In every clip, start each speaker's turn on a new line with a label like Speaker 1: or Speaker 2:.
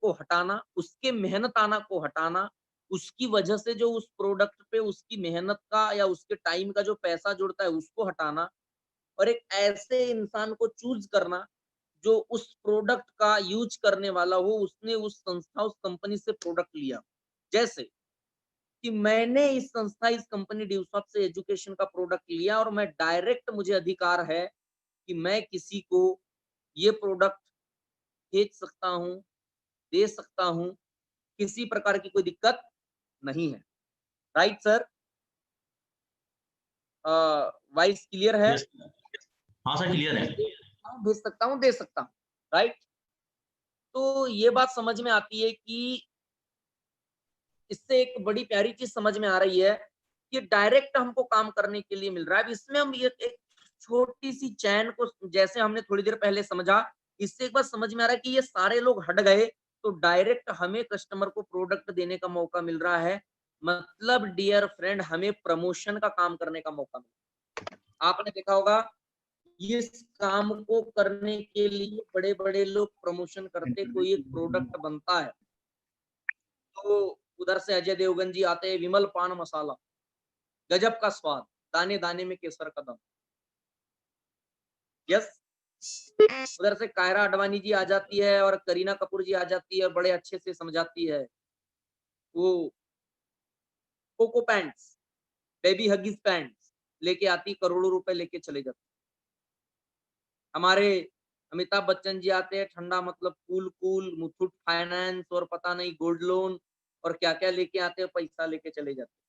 Speaker 1: को हटाना, उसके मेहनताना को हटाना, उसकी वजह से जो उस प्रोडक्ट पे उसकी मेहनत का या उसके टाइम का जो पैसा जुड़ता है उसको हटाना और एक ऐसे इंसान को चूज़ करना जो उस प्रोडक्ट का यूज़ करने वाला हो, उसने उस संस्था, उस कंपनी से प्रोडक्ट लिया। जैसे कि मैंने इस संस्था, इस कंपनी ड्यूसॉफ्ट से एजुकेशन का प्रोडक्ट लिया और मैं डायरेक्ट मुझे अधिकार है कि मैं किसी को ये प्रोडक्ट बेच सकता हूँ, दे सकता हूँ, किसी प्रकार की कोई दिक्कत नहीं है। Right sir? वॉइस क्लियर है?
Speaker 2: यस, हाँ सर क्लियर है।
Speaker 1: भेज सकता हूँ, दे सकता हूँ। राइट? तो ये बात समझ में आती है कि इससे एक बड़ी प्यारी चीज़ समझ में आ रही है कि डायरेक्ट हमको काम करने के लिए मिल रहा है। अब इसमें हम ये एक छोटी-सी चैन को जैसे हमने थोड़ी देर पहले समझा, इससे एक बात समझ में आ रहा है कि ये सारे लोग हट गए, तो डायरेक्ट हमें कस्टमर को प्रोडक्ट देने का मौका मिल रहा है। मतलब डियर फ्रेंड हमें प्रमोशन का काम करने का मौका मिला। आपने देखा होगा, इस काम को करने के लिए बड़े-बड़े लोग प्रमोशन करते, कोई एक प्रोडक्ट बनता है। तो उधर से अजय देवगन जी आते हैं, विमल पान मसाला, गजब का स्वाद, दाने-दाने में केसर का दम। यस, उधर से कायरा अडवाणी जी आ जाती है और करीना कपूर जी आ जाती है और बड़े अच्छे से समझाती है। वो कोको पैंट्स, बेबी हगीज पैंट्स लेके आती, करोड़ों रुपए लेके चले जाती। हमारे अमिताभ बच्चन जी आते हैं, ठंडा मतलब कूल कूल, मुथूट फाइनेंस और पता नहीं गोल्ड लोन और क्या-क्या लेके आते हैं, पैसा लेके चले जाते हैं।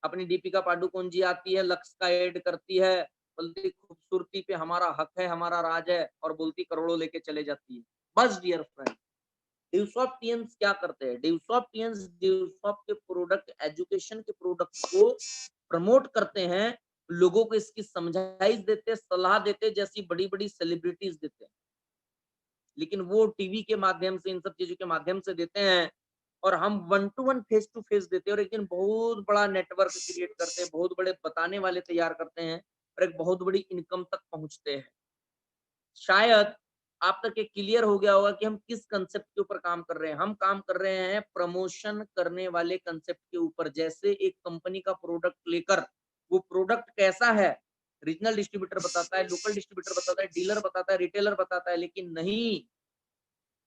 Speaker 1: अपनी दीपिका पादुकोण जी आती है, लक्स का ऐड करती है, बोलती खूबसूरती पे हमारा हक है, हमारा राज है और बोलती करोड़ों लेके चले जाती है। बस डियर फ्रेंड, ड्यूसॉफ्टियंस क्या करते हैं? ड्यूसॉफ्टियंस ड्यूसॉफ्ट के प्रोडक्ट, एजुकेशन के प्रोडक्ट को प्रमोट करते हैं, लोगों को इसकी समझाइश देते हैं, सलाह देते हैं, जैसी बड़ी-बड़ी सेलिब्रिटीज़ देते हैं। लेकिन वो टीवी के माध्यम से, इन सब चीज़ों के माध्यम से देते हैं और हम one to one, face to face देते हैं और एक दिन बहुत बड़ा नेटवर्क क्रिएट करते हैं, बहुत बड़े बताने वाले तैयार करते हैं और एक बहुत बड़ी इनकम तक पहुँचते हैं। शायद आप तक ये क्लियर हो गया होगा कि हम किस कांसेप्ट के ऊपर काम कर रहे हैं। हम काम कर रहे हैं प्रमोशन करने वाले कांसेप्ट के ऊपर। जैसे एक कंपनी का प्रोडक्ट लेकर वो प्रोडक्ट कैसा है, रीजनल डिस्ट्रीब्यूटर बताता है, लोकल डिस्ट्रीब्यूटर बताता है, डीलर बताता है, रिटेलर बताता है, लेकिन नहीं,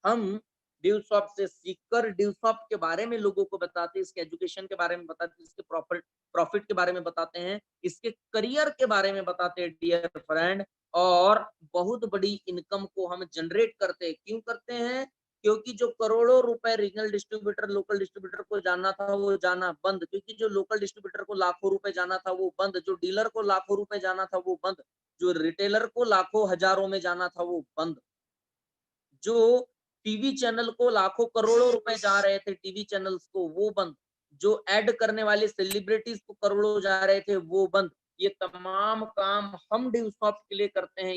Speaker 1: हम ड्यूसॉफ्ट से सीखकर ड्यूसॉफ्ट के बारे में लोगों को बताते हैं, इसके एजुकेशन के बारे में बताते हैं, इसके प्रॉफिट के बारे में बताते हैं, इसके करियर के बारे में बताते हैं डियर फ्रेंड। और बहुत बड़ी इनकम को हम जनरेट करते हैं। क्यों करते हैं? क्योंकि जो करोड़ों रुपए रीजनल डिस्ट्रीब्यूटर, लोकल डिस्ट्रीब्यूटर को जाना था वो जाना बंद, क्योंकि जो लोकल डिस्ट्रीब्यूटर को लाखों रुपए जाना था वो बंद, जो डीलर को लाखों रुपए जाना था वो बंद, जो रिटेलर को लाखों हजारों में जाना था वो बंद, जो टीवी चैनल को लाखों करोड़ों रुपए जा रहे थे टीवी चैनल्स को वो बंद, जो ऐड करने वाले सेलिब्रिटीज को करोड़ों जा रहे थे वो बंद। ये तमाम काम हम ड्यूसॉफ्ट के लिए करते हैं।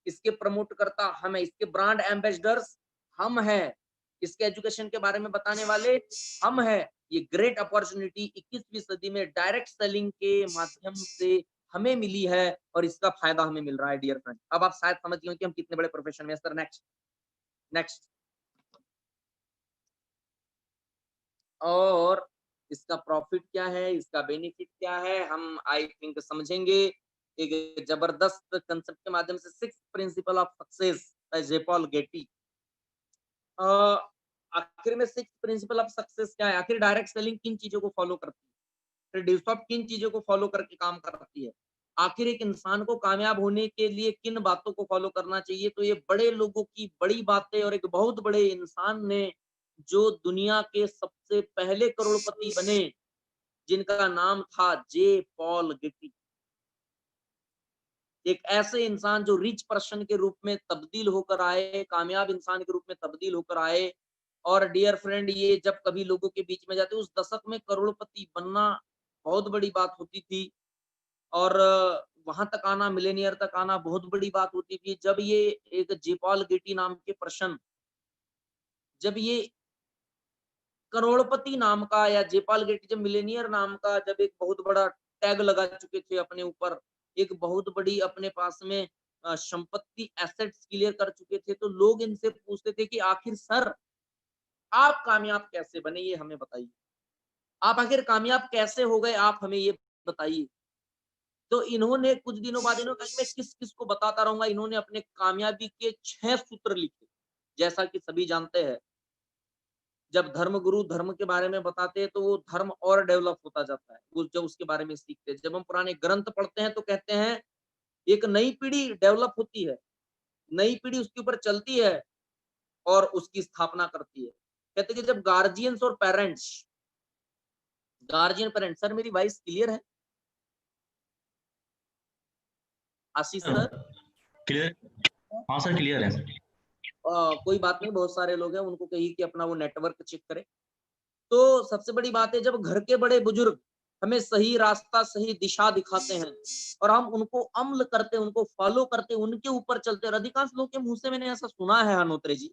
Speaker 1: इसके प्रमोट करता हम है, इसके ब्रांड एम्बेसडर्स हम हैं, इसके एजुकेशन के बारे में बताने वाले हम हैं। ये ग्रेट अपॉर्चुनिटी 21वीं सदी में डायरेक्ट सेलिंग के माध्यम से हमें मिली है और इसका फायदा हमें मिल रहा है डियर फ्रेंड। अब आप शायद समझ गए कि हम कितने बड़े प्रोफेशन में हैं। Sir next, next. और इसका प्रॉफिट क्या है, इसका बेनिफिट क्या है, हम आई थिंक समझेंगे एक जबरदस्त कंसेप्ट के माध्यम से। Six principle of success by J Paul Getty. अ, आखिर में सिक्स प्रिंसिपल ऑफ सक्सेस क्या है? आखिर डायरेक्ट सेलिंग किन चीजों को फॉलो करती है? फिर ड्यूसॉफ्ट किन चीजों को फॉलो करके काम करती है? आखिर एक इंसान को कामयाब होने के लिए किन बातों को फॉलो करना चाहिए? तो ये बड़े लोगों की बड़ी बातें और एक बहुत बड़े इंसान ने जो दुनिया के सबसे पहले करोड़पति बने, जिनका नाम था जे पॉल गेटी। एक ऐसे इंसान जो रिच पर्सन के रूप में तब्दील होकर आए, कामयाब इंसान के रूप में तब्दील होकर आए। और डियर फ्रेंड, ये जब कभी लोगों के बीच में जाते, उस दशक में करोड़पति बनना बहुत बड़ी बात होती थी और वहां तक आना, मिलेनियर तक आना बहुत बड़ी बात होती थी। जब ये एक जेपॉल गेटी नाम के पर्सन, जब ये करोड़पति नाम का या जेपाल गेटी, जब मिलेनियर नाम का जब एक बहुत बड़ा टैग लगा चुके थे अपने ऊपर, एक बहुत बड़ी अपने पास में संपत्ति एसेट्स क्लियर कर चुके थे, तो लोग इनसे पूछते थे कि आखिर सर आप कामयाब कैसे बने, ये हमें बताइए। आप आखिर कामयाब कैसे हो गए, आप हमें ये बताइए। तो इन्होंने कुछ दिनों बाद इन्होंने कहा कि मैं किस-किस को बताता रहूँगा, इन्होंने अपने कामयाबी के 6 सूत्र लिखे। जैसा कि सभी जानते हैं, जब धर्मगुरु धर्म के बारे में बताते हैं, तो वो धर्म और डेवलप होता जाता है, वो जब उसके बारे में सीखते हैं। जब हम पुराने ग्रंथ पढ़ते हैं, तो कहते हैं, एक नई पीढ़ी डेवलप होती है, नई पीढ़ी उसके ऊपर चलती है और उसकी स्थापना करती है। कहते हैं कि जब गार्जियन पेरेंट्स सर मेरी वॉइस क्लियर है? आशीष सर?
Speaker 2: क्लियर। हाँ सर क्लियर है।
Speaker 1: कोई बात नहीं, बहुत सारे लोग हैं, उनको कहिए कि अपना वो नेटवर्क चेक करें। तो सबसे बड़ी बात है, जब घर के बड़े बुजुर्ग हमें सही रास्ता, सही दिशा दिखाते हैं और हम उनको अमल करते, उनको फॉलो करते, उनके ऊपर चलते। और अधिकांश लोग के मुँह से मैंने ऐसा सुना है हनोत्रे जी,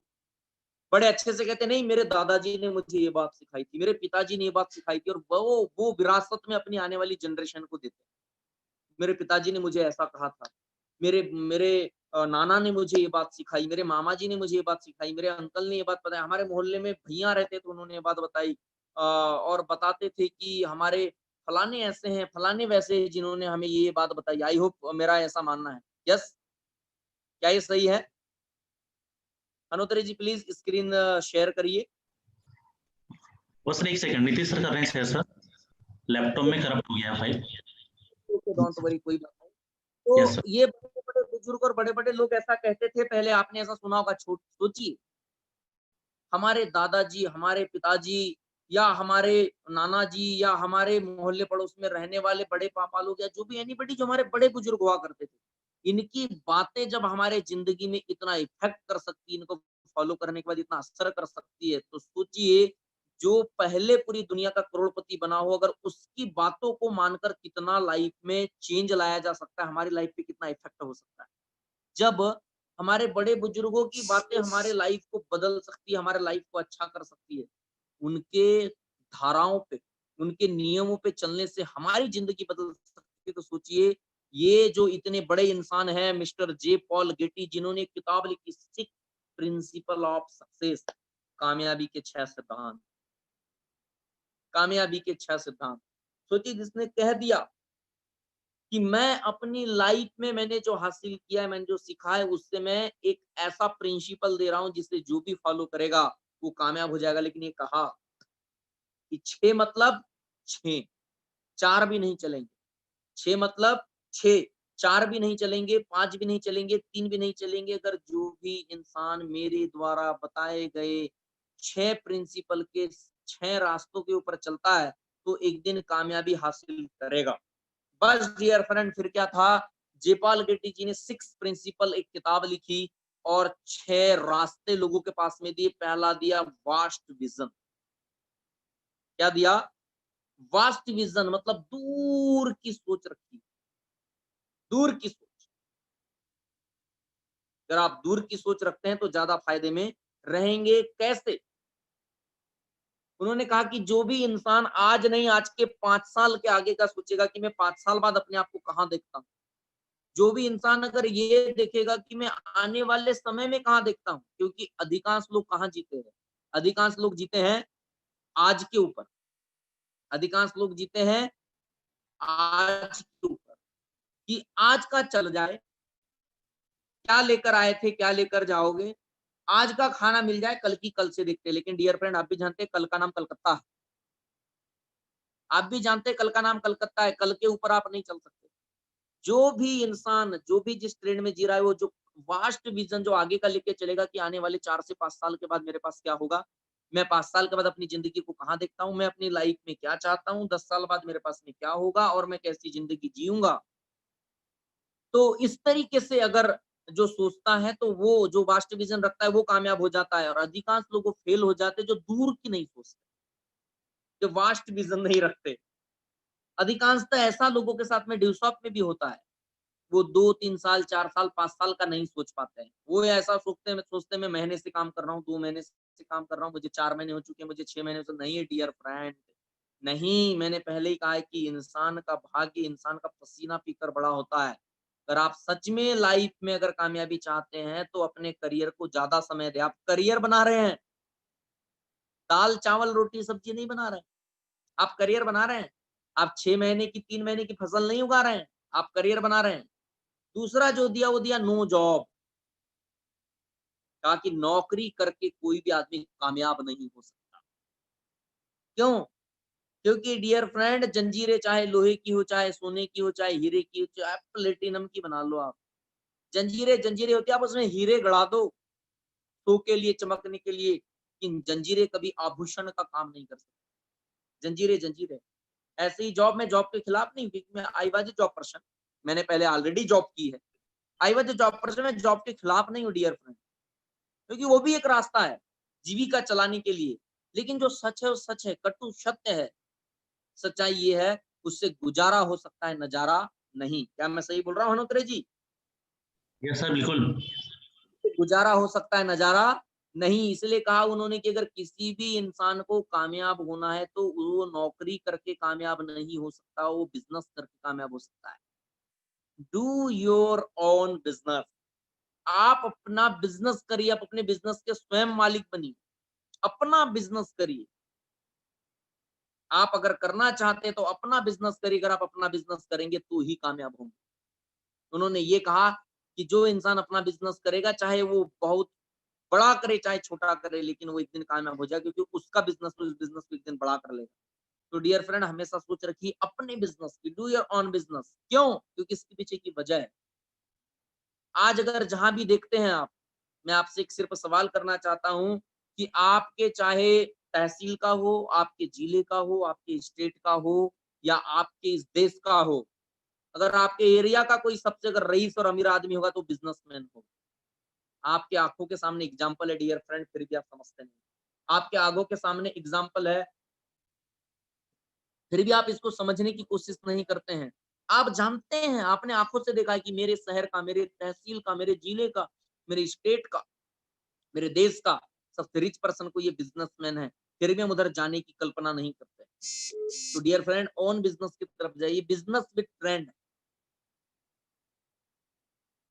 Speaker 1: बड़े अच्छे से कहते नहीं मेरे दादाजी ने मुझे ये बात सिखाई थी, मेरे पिताजी ने ये बात सिखाई थी, और वो विरासत में अपनी आने वाली जनरेशन को देते हैं। मेरे पिताजी ने मुझे ऐसा कहा था, मेरे मेरे नाना ने मुझे ये बात सिखाई, मेरे मामा जी ने मुझे ये बात सिखाई, मेरे अंकल ने ये बात बताई, हमारे मोहल्ले में भैया रहते तो उन्होंने ये बात बताई। और बताते थे कि हमारे फलाने ऐसे हैं, फलाने वैसे हैं, जिन्होंने हमें ये बात बताई। आई होप मेरा ऐसा मानना है। यस, क्या ये सही है? अनुत्तरे जी प्लीज स्क्रीन शेयर करिए।
Speaker 2: बस सर एक सेकंड, नीतीश सर कर रहे हैं शेयर सर। लैपटॉप में करप्ट हो गया है फाइल।
Speaker 1: ओके, डोंट वरी, कोई बात नहीं।
Speaker 2: यस
Speaker 1: तो
Speaker 2: सर।
Speaker 1: ये बड़े-बड़े बुजुर्ग और बड़े-बड़े लोग ऐसा कहते थे, पहले आपने ऐसा सुना होगा। सोचिए, हमारे दादाजी, हमारे पिताजी या हमारे नाना जी या हमारे मोहल्ले पड़ोस में रहने वाले बड़े पापा लोग या जो भी एनीबॉडी जो हमारे बड़े बुजुर्ग हुआ करते थे, इनकी बातें जब हमारे जिंदगी में इतना इफेक्ट कर सकती है, इनको फॉलो करने के बाद इतना असर कर सकती है, तो सोचिए जो पहले पूरी दुनिया का करोड़पति बना हो, अगर उसकी बातों को मानकर कितना लाइफ में चेंज लाया जा सकता है, हमारी लाइफ पे कितना इफेक्ट हो सकता है। जब हमारे बड़े बुजुर्गों की बातें हमारे लाइफ को बदल सकती है, हमारे लाइफ को अच्छा कर सकती है, उनके धाराओं पे, उनके नियमों पे चलने से हमारी जिंदगी बदल सकती है। तो सोचिए, ये जो इतने बड़े इंसान हैं, मिस्टर जे पॉल गेटी, जिन्होंने एक किताब लिखी, 6 प्रिंसिपल ऑफ सक्सेस, कामयाबी के 6 सिद्धांत, कामयाबी के 6 सिद्धांत। सोचिए, जिसने कह दिया कि मैं अपनी लाइफ में मैंने जो हासिल किया है, मैंने जो सीखा है, उससे मैं एक ऐसा प्रिंसिपल दे रहा हूँ जिसे जो भी फॉलो करेगा वो कामयाब हो जाएगा। लेकिन ये कहा कि 6 मतलब 6, 4 भी नहीं चलेंगे। 6 मतलब 6, 4 भी नहीं चलेंगे, 5 भी नहीं चलेंगे, 3 भी नहीं चलेंगे। अगर जो भी इंसान मेरे द्वारा बताए गए 6 प्रिंसिपल के 6 रास्तों के ऊपर चलता है, तो एक दिन कामयाबी हासिल करेगा। बस डियर फ्रेंड, फिर क्या था, जेपाल गेट्टी जी ने 6 प्रिंसिपल एक किताब लिखी और 6 रास्ते लोगों के पास में दिए। पहला दिया वास्ट विजन। क्या दिया? वास्ट विजन मतलब दूर की सोच रखी, दूर की सोच। अगर आप दूर की सोच रखते हैं तो ज्यादा फायदे में रहेंगे। कैसे? उन्होंने कहा कि जो भी इंसान आज नहीं, आज के 5 साल के आगे का सोचेगा कि मैं 5 साल बाद अपने आप को कहाँ देखता हूँ, जो भी इंसान अगर ये देखेगा कि मैं आने वाले समय में कहाँ देखता हूँ, क्योंकि अधिकांश लोग कहाँ जीते हैं, अधिकांश लोग जीते हैं आज के ऊपर, अधिकांश लोग जीते हैं आज के ऊपर, कि आज का चल जाए, क्या लेकर आए थे, क्या लेकर जाओगे, आज का खाना मिल जाए, कल की कल से देखते हैं। लेकिन डियर फ्रेंड, आप भी जानते हैं कल का नाम कलकत्ता है, आप भी जानते हैं कल का नाम कलकत्ता है, कल के ऊपर आप नहीं चल सकते। जो भी इंसान, जो भी जिस ट्रेंड में जी रहा है, वो जो वास्ट विजन जो आगे का लेके चलेगा कि आने वाले 4 से 5 साल के बाद मेरे पास क्या होगा, मैं 5 साल के बाद अपनी जिंदगी को कहाँ देखता हूँ, मैं अपनी लाइफ में क्या चाहता हूँ, 10 साल बाद मेरे पास में क्या होगा और मैं कैसी जिंदगी जीऊंगा। तो इस तरीके से अगर जो सोचता है, तो वो जो वास्ट विजन रखता है वो कामयाब हो जाता है, और अधिकांश लोग फेल हो जाते हैं जो दूर की नहीं सोचते, जो वास्ट विजन नहीं रखते। अधिकांशतः ऐसा लोगों के साथ में ड्यूसॉप में भी होता है, वो 2-3 साल, 4 साल, 5 साल का नहीं सोच पाते हैं। वो ऐसा सोचते हैं मैं महीने से काम कर रहा हूँ, 2 महीने से काम कर रहा हूँ, मुझे 4 महीने हो चुके हैं, मुझे 6 महीने से नहीं डियर फ्रेंड, नहीं, मैंने पहले ही कहा है कि इंसान का भाग्य इंसान का पसीना पीकर बड़ा होता है। अगर आप सच में लाइफ में अगर कामयाबी चाहते हैं तो अपने करियर को ज्यादा समय दें। आप करियर बना रहे हैं, दाल चावल रोटी सब्जी नहीं बना रहे हैं, आप करियर बना रहे हैं। आप 6 महीने की 3 महीने की फसल नहीं उगा रहे हैं, आप करियर बना रहे हैं। दूसरा जो दिया वो दिया नो जॉब। कहा कि नौकरी करके कोई भी आदमी कामयाब नहीं हो सकता। क्यों? क्योंकि डियर फ्रेंड, जंजीरें चाहे लोहे की हो, चाहे सोने की हो, चाहे हीरे की हो, चाहे प्लेटिनम की बना लो आप। जंजीरें जंजीरें होती है, आप उसमें हीरे गड़ा दो शो के लिए, चमकने के लिए, लेकिन जंजीरें कभी आभूषण का काम नहीं कर सकती। जंजीरें जंजीरें। ऐसे ही जॉब, में जॉब के खिलाफ नहीं, क्योंकि मैं I was a job person, मैंने पहले ऑलरेडी जॉब की है। I was a job person, मैं जॉब के खिलाफ नहीं हूँ डियर फ्रेंड, क्योंकि वो भी एक रास्ता है जीविका चलाने के लिए। लेकिन जो सच है वो सच है, कटु सत्य है। सच्चाई ये है, उससे गुजारा हो सकता है, नजारा नहीं। क्या मैं सही बोल रहा हूँ हनुत्रे जी?
Speaker 2: यस सर, बिल्कुल।
Speaker 1: गुजारा हो सकता है, नजारा नहीं। इसलिए कहा उन्होंने कि अगर किसी भी इंसान को कामयाब होना है तो वो नौकरी करके कामयाब नहीं हो सकता, वो बिजनेस करके कामयाब हो सकता है। Do your own business. आप अपना बिजनेस करिए, आप अपने बिजनेस के स्वयं मालिक बनिए, अपना बिजनेस करिए। आप अगर करना चाहते हैं तो अपना बिजनेस करिए, अगर आप अपना बिजनेस करेंगे तो ही कामयाब होंगे। उन्होंने ये कहा कि जो इंसान अपना बिजनेस करेगा, चाहे वो बहुत बड़ा करे चाहे छोटा करे, लेकिन वो एक दिन कामयाब हो जाए, क्योंकि उसका बिजनेस उस बिजनेस को एक दिन बड़ा कर लेगा। तो डियर फ्रेंड, हमेशा सोच रखिए अपने बिजनेस की, डू योर ऑन बिजनेस। क्यों? क्योंकि इसके पीछे की वजह है। आज अगर जहां भी देखते हैं आप, मैं आपसे एक सिर्फ सवाल करना चाहता हूं कि आपके चाहे तहसील का हो, आपके जिले का हो, आपके स्टेट का हो, या आपके इस देश का हो, अगर आपके एरिया का कोई सबसे अगर रईस और अमीर आदमी होगा तो बिजनेसमैन होगा। आपके आंखों के सामने एग्जाम्पल है डियर फ्रेंड, फिर भी आप समझते नहीं। आपके आंखों के सामने एग्जाम्पल है, फिर भी आप इसको समझने की कोशिश नहीं करते हैं। आप जानते हैं, आपने आंखों से देखा है कि मेरे शहर का, मेरे तहसील का, मेरे जिले का, मेरे स्टेट का, मेरे देश का सबसे रिच पर्सन को ये बिजनेसमैन है, फिर भी हम उधर जाने की कल्पना नहीं करते। तो डियर फ्रेंड, ओन बिजनेस की तरफ जाइए, बिजनेस विद ट्रेंड।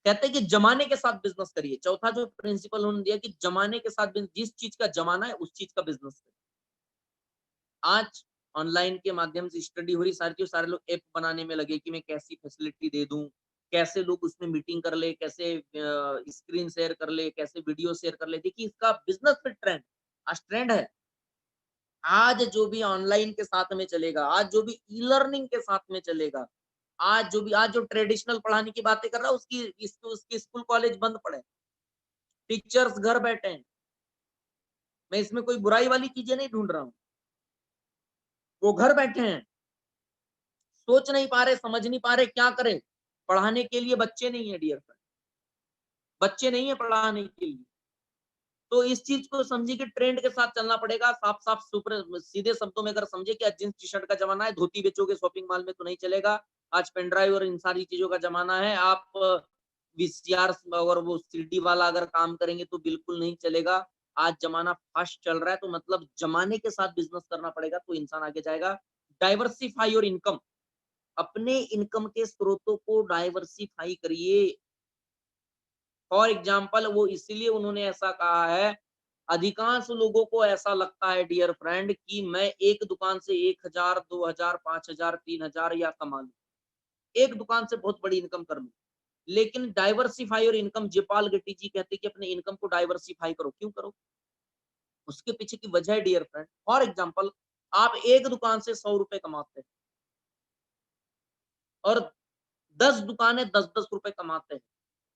Speaker 1: कहते हैं कि जमाने के साथ बिजनेस करिए। चौथा जो प्रिंसिपल उन्होंने दिया कि जमाने के साथ जिस चीज का जमाना है उस चीज का बिजनेस करिए। आज ऑनलाइन के माध्यम से स्टडी हो रही, सारी चीज, सारे लोग ऐप बनाने में लगे कि मैं कैसी फैसिलिटी दे दूं, कैसे लोग उसमें मीटिंग कर ले, कैसे स्क्रीन शेयर कर ले, कैसे वीडियो शेयर कर ले। देखिए, इसका बिजनेस पे ट्रेंड, आज ट्रेंड है। आज जो भी ऑनलाइन के साथ में चलेगा, आज जो भी ई लर्निंग के साथ में चलेगा, आज जो ट्रेडिशनल पढ़ाने की बातें कर रहा है, उसकी स्कूल कॉलेज बंद पड़े, टीचर्स घर बैठे हैं। मैं इसमें कोई बुराई वाली चीजें नहीं ढूंढ रहा हूँ, वो घर बैठे हैं, सोच नहीं पा रहे, समझ नहीं पा रहे क्या करें। पढ़ाने के लिए बच्चे नहीं है डियर फ्रेंड, बच्चे नहीं है पढ़ाने के लिए। तो इस चीज को समझिए कि ट्रेंड के साथ चलना पड़ेगा। साफ साफ सुपर सीधे शब्दों में अगर समझे कि आज जींस टी शर्ट का जमाना है, धोती बेचोगे शॉपिंग मॉल में तो नहीं चलेगा। आज पेन ड्राइव और इन सारी चीजों का जमाना है। आप वीसीआर और वो सीडी वाला अगर काम करेंगे तो बिल्कुल नहीं चलेगा। आज जमाना फास्ट चल रहा है, तो मतलब जमाने के साथ बिजनेस करना पड़ेगा तो इंसान आगे जाएगा। डाइवर्सिफाई योर इनकम, अपने इनकम के स्रोतों को डाइवर्सिफाई करिए। फॉर एग्जाम्पल, वो इसीलिए उन्होंने ऐसा कहा है, अधिकांश लोगों को ऐसा लगता है डियर फ्रेंड कि मैं एक दुकान से 1000, 2000, 5000, 3000 या कमा लूं, एक दुकान से बहुत बड़ी इनकम कर लूं। लेकिन डाइवर्सिफाई और इनकम, जयपाल गेट्टी जी कहते हैं कि अपने इनकम को डाइवर्सिफाई करो। क्यों करो? उसके पीछे की वजह है डियर फ्रेंड। फॉर एग्जाम्पल, आप एक दुकान से 100 रुपए कमाते हैं और 10 दुकानें 10-10 रुपए कमाते हैं।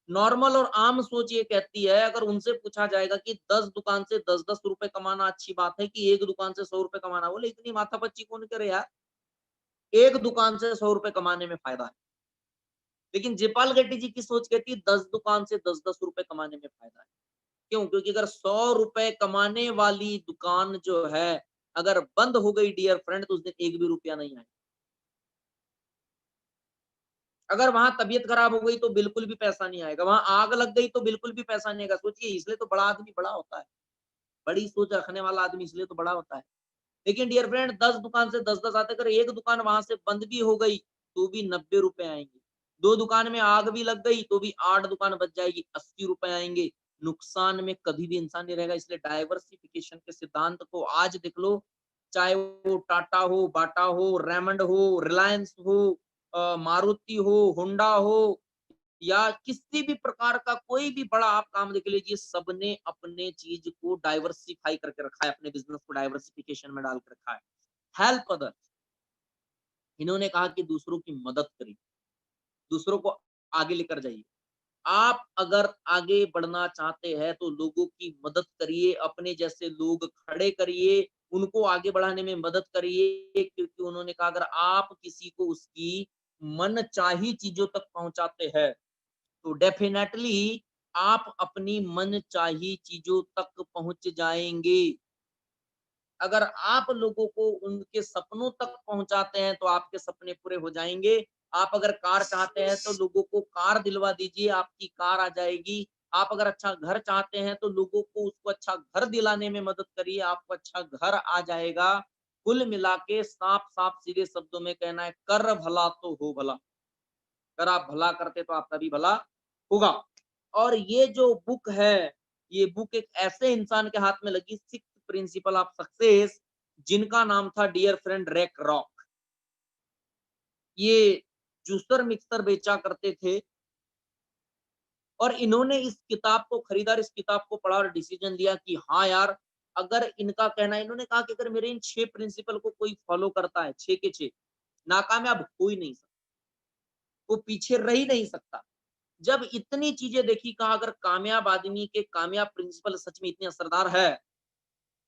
Speaker 1: नॉर्मल और आम सोच ये कहती है, अगर उनसे पूछा जाएगा कि 10 दुकान से 10-10 रुपए कमाना अच्छी बात है कि एक दुकान से 100 रुपए कमाना, बोले इतनी माथापच्ची कौन करे यार, एक दुकान से 100 रुपए कमाने में फायदा है। लेकिन जयपाल गेट्टी जी की सोच कहती है 10 दुकान से 10-10 रुपए कमाने में फायदा है। क्यों? क्योंकि अगर 100 रुपए कमाने वाली दुकान जो है अगर बंद हो गई डियर फ्रेंड, तो उस दिन एक भी रुपया नहीं आएगा। अगर वहां तबीयत खराब हो गई तो बिल्कुल भी पैसा नहीं आएगा, वहां आग लग गई तो बिल्कुल भी पैसा नहीं आएगा। सोचिए, इसलिए तो बड़ा आदमी बड़ा होता है, बड़ी सोच रखने वाला आदमी इसलिए तो बड़ा होता है। लेकिन डियर फ्रेंड, 10 दुकान से 10-10 आते, अगर एक दुकान वहां से बंद भी हो गई तो भी 90 रुपए आएंगे। 2 दुकान में आग भी लग गई तो भी 8 दुकान बच जाएगी, 80 रुपए आएंगे। नुकसान में कभी भी इंसान नहीं रहेगा। इसलिए डाइवर्सिफिकेशन के सिद्धांत को आज देख लो, चाहे वो टाटा हो, बाटा हो, रेमंड हो, रिलायंस हो, मारुति हो, होंडा हो, या किसी भी प्रकार का कोई भी बड़ा आप काम देख लीजिए, सबने अपने चीज को डाइवर्सिफाई करके रखा है, अपने बिजनेस को डाइवर्सिफिकेशन में डाल के रखा है। हेल्प अदर, इन्होंने कहा कि दूसरों की मदद करिए, दूसरों को आगे लेकर जाइए। आप अगर आगे बढ़ना चाहते हैं तो लोगों की मदद करिए, अपने जैसे लोग खड़े करिए, उनको आगे बढ़ाने में मदद करिए, क्योंकि उन्होंने कहा अगर आप किसी को उसकी मनचाही चीजों तक पहुंचाते हैं तो डेफिनेटली आप अपनी मनचाही चीजों तक पहुंच जाएंगे। अगर आप लोगों को उनके सपनों तक पहुंचाते हैं तो आपके सपने पूरे हो जाएंगे। आप अगर कार चाहते हैं तो लोगों को कार दिलवा दीजिए, आपकी कार आ जाएगी। आप अगर अच्छा घर चाहते हैं तो लोगों को उसको अच्छा घर दिलाने में मदद करिए, आपको अच्छा घर आ जाएगा। कुल मिला के साफ साफ सीधे शब्दों में कहना है, कर भला तो हो भला। अगर आप भला करते तो आपका भी भला होगा। और ये जो बुक है, ये बुक एक ऐसे इंसान के हाथ में लगी, सिक्स प्रिंसिपल ऑफ सक्सेस, जिनका नाम था डियर फ्रेंड रैक रॉक। ये जूसर मिक्सर बेचा करते थे और इन्होंने इस किताब को खरीदा और इस किताब को पढ़ा और डिसीजन लिया कि हाँ यार, अगर इनका कहना है, इन्होंने कहा कि अगर मेरे इन 6 प्रिंसिपल को कोई फॉलो करता है, 6 के 6, नाकामयाब हो ही नहीं सकता, वो पीछे रह ही नहीं सकता। जब इतनी चीजें देखी, कहा अगर कामयाब आदमी के कामयाब प्रिंसिपल सच में इतने असरदार है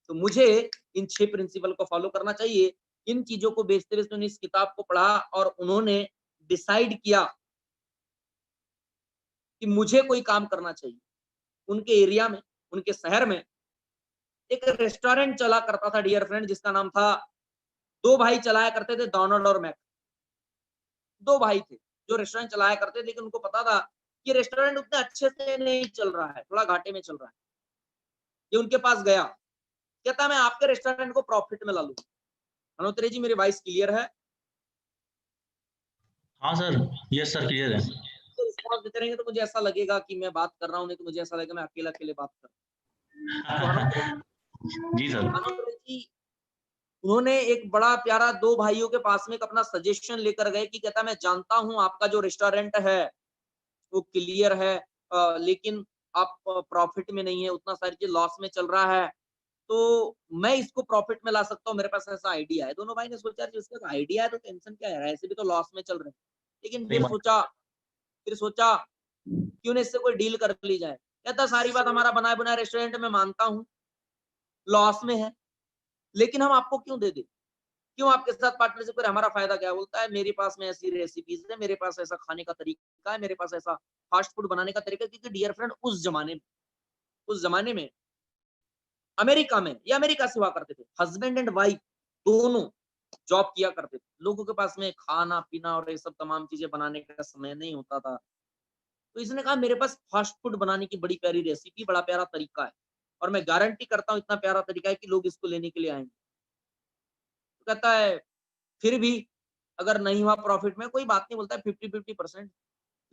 Speaker 1: तो मुझे इन 6 प्रिंसिपल को फॉलो करना चाहिए। इन चीजों को बेचते बेचते उन्होंने इस किताब को पढ़ा और उन्होंने डिसाइड किया कि मुझे कोई काम करना चाहिए। उनके एरिया में, उनके शहर में एक रेस्टोरेंट चला करता था डियर फ्रेंड, जिसका नाम था, 2 भाई चलाया करते थे, डोनाल्ड और मैक। 2 भाई थे जो रेस्टोरेंट चलाया करते थे, लेकिन उनको पता था कि रेस्टोरेंट उतने अच्छे से नहीं चल रहा है, थोड़ा घाटे में चल रहा है। ये उनके पास गया, कहता मैं आपके रेस्टोरेंट को प्रॉफिट में ला लूंगा। मनोत्री जी, मेरी वॉइस क्लियर है?
Speaker 2: हाँ सर, यस सर, क्लियर है।
Speaker 1: तो रिस्पॉन्स देते रहेंगे तो मुझे ऐसा लगेगा कि मैं बात कर रहा हूँ, नहीं तो मुझे ऐसा लगेगा मैं अकेला अकेले बात कर रहा हूँ। तो
Speaker 2: जी सर।
Speaker 1: हनुमंत जी, उन्होंने एक बड़ा प्यारा, 2 भाइयों के पास में एक अपना सजेशन लेकर गए कि कहता मैं जानता हूँ आपका जो रेस्टोरेंट है वो क्लियर है, लेकिन आप प्रॉफिट में नहीं है, उतना सारी चीज लॉस में चल रहा है, तो मैं इसको प्रॉफिट में ला सकता हूँ, मेरे पास ऐसा आइडिया है। दोनों भाई ने सोचा कि इसका आइडिया है तो टेंशन क्या है, ऐसे भी तो लॉस में चल रहे हैं। लेकिन
Speaker 2: सही बात।
Speaker 1: फिर सोचा क्यों ना इससे कोई डील कर ली जाए। कहता सारी बात हमारा बनाया बनाया रेस्टोरेंट में मानता हूँ, लॉस में है, लेकिन हम आपको क्यों दे दे, क्यों आपके साथ पार्टनरशिप करें, हमारा फायदा क्या है? बोलता है मेरे पास में ऐसी रेसिपीज है, मेरे पास ऐसा खाने का तरीका है, मेरे पास ऐसा फास्ट फूड बनाने का तरीका है। क्योंकि डियर फ्रेंड, उस जमाने में अमेरिका में, ये अमेरिका से हुआ करते थे, हस्बैंड एंड वाइफ दोनों जॉब किया करते थे। लोगों के पास में खाना पीना और ये सब तमाम चीजें बनाने का समय नहीं होता था। तो इसने कहा मेरे पास फास्ट फूड बनाने की बड़ी प्यारी रेसिपी, बड़ा प्यारा तरीका है, और मैं गारंटी करता हूँ इतना प्यारा तरीका है कि लोग इसको लेने के लिए आएंगे। तो कहता है फिर भी अगर नहीं हुआ प्रॉफिट में, कोई बात नहीं, बोलता है 50-50%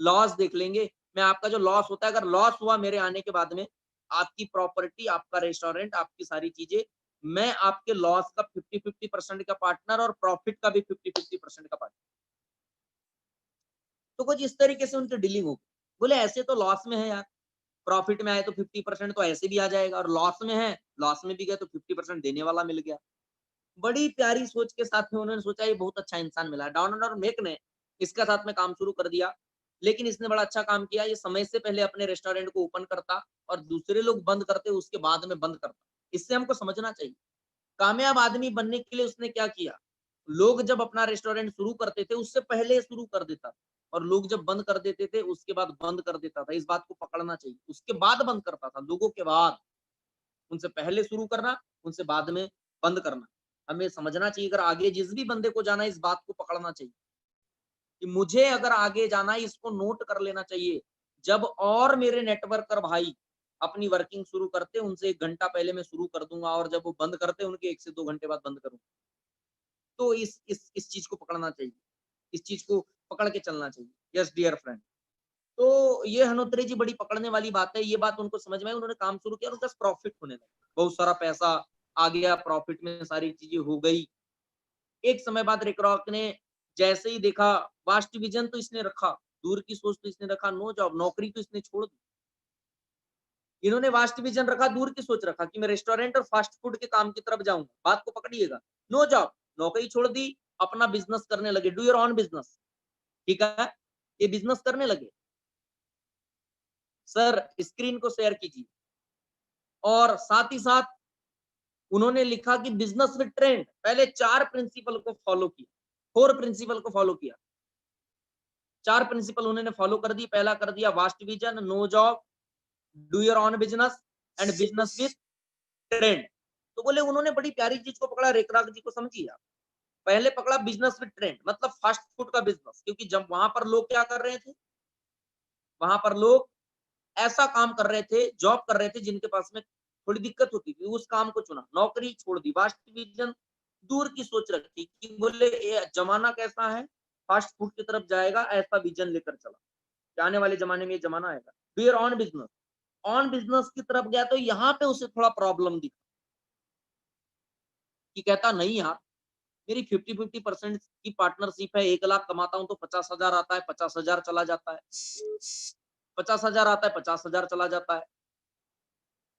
Speaker 1: लॉस देख लेंगे। मैं आपका जो लॉस होता है, अगर लॉस हुआ मेरे आने के बाद में, आपकी प्रॉपर्टी, आपका रेस्टोरेंट, आपकी सारी चीजें, मैं आपके लॉस का 50-50% का पार्टनर और प्रॉफिट का भी 50-50% का पार्टनर। तो कुछ इस तरीके से उनकी डीलिंग होगी। बोले ऐसे तो लॉस में है यार, प्रॉफिट में आए तो 50% तो ऐसे भी आ जाएगा, और लॉस में है, लॉस में भी गए तो 50% देने वाला मिल गया। बड़ी प्यारी सोच के साथ में उन्होंने सोचा ये बहुत अच्छा इंसान मिला। डॉनल्ड और मेक ने इसका साथ में काम शुरू कर दिया, लेकिन इसने बड़ा अच्छा काम किया। ये समय से पहले अपने रेस्टोरेंट को ओपन करता और दूसरे लोग बंद करते उसके बाद में बंद करता। इससे हमको समझना चाहिए कामयाब आदमी बनने के लिए उसने क्या किया। लोग जब अपना रेस्टोरेंट शुरू करते थे उससे पहले शुरू कर देता, और लोग जब बंद कर देते थे उसके बाद बंद कर देता था। इस बात को पकड़ना चाहिए, उसके बाद बंद करता था, लोगों के बाद। उनसे पहले शुरू करना, उनसे बाद में बंद करना। हमें समझना चाहिए, अगर आगे जिस भी बंदे को जाना है इस बात को पकड़ना चाहिए कि मुझे अगर आगे जाना है, इसको नोट कर लेना चाहिए। जब और मेरे नेटवर्कर भाई अपनी वर्किंग शुरू करते, उनसे 1 घंटा पहले मैं शुरू कर दूंगा, और जब वो बंद करते उनके 1 से 2 घंटे बाद बंद करूंगा। तो इस चीज को पकड़ना चाहिए, इस चीज को पकड़ के चलना चाहिए। Yes dear friend. तो ये हनोत्रे जी बड़ी पकड़ने वाली बात है, ये बात उनको समझ में आई, उन्होंने काम शुरू किया और उनका प्रॉफिट होने लगा, बहुत सारा पैसा आ गया, प्रॉफिट में सारी चीजें हो गई। एक समय बाद रिक्रॉक ने जैसे ही देखा, वास्ट विजन तो इसने रखा, दूर की सोच तो इसने रखा, नो जॉब, नौकरी तो इसने छोड़ दी। इन्होंने वास्ट विजन रखा, दूर की सोच रखा कि मैं रेस्टोरेंट और फास्ट फूड के काम की तरफ जाऊंगा, बात को पकड़िएगा। नो जॉब, नौकरी छोड़ दी, अपना बिजनेस करने लगे, डू योर ऑन बिजनेस। ठीक है, ये बिजनेस करने लगे। सर स्क्रीन को शेयर कीजिए। और साथ ही साथ उन्होंने लिखा कि बिजनेस विद ट्रेंड, पहले 4 प्रिंसिपल को फॉलो किया, 4 प्रिंसिपल को फॉलो किया। 4 प्रिंसिपल उन्होंने फॉलो कर दी। पहला कर दिया vast vision, no job, do your own business and business with trend. तो बोले उन्होंने बड़ी प्यारी चीज को पकड़ा, रेखराग जी को समझिए आप। पहले पकड़ा बिजनेस विद ट्रेंड, मतलब फास्ट फूड का बिजनेस, क्योंकि जब वहां पर लोग क्या कर रहे थे, वहां पर लोग ऐसा काम कर रहे थे, जॉब कर रहे थे जिनके पास में थोड़ी दिक्कत होती थी, उस काम को चुना, नौकरी छोड़ दी, वास्ट विजन, दूर की सोच रखी कि बोले ये जमाना कैसा है, फास्ट फूड की तरफ जाएगा, ऐसा विजन लेकर चला कि आने वाले जमाने में ये जमाना आएगा। फिर ऑन बिजनेस, ऑन बिजनेस की तरफ गया तो यहाँ पे उसे थोड़ा प्रॉब्लम दिखा कि कहता नहीं यार, मेरी 50-50% की पार्टनरशिप है, 1 लाख कमाता हूं तो 50,000 आता है, 50,000 चला जाता है, 50,000 आता है, 50,000 चला जाता है।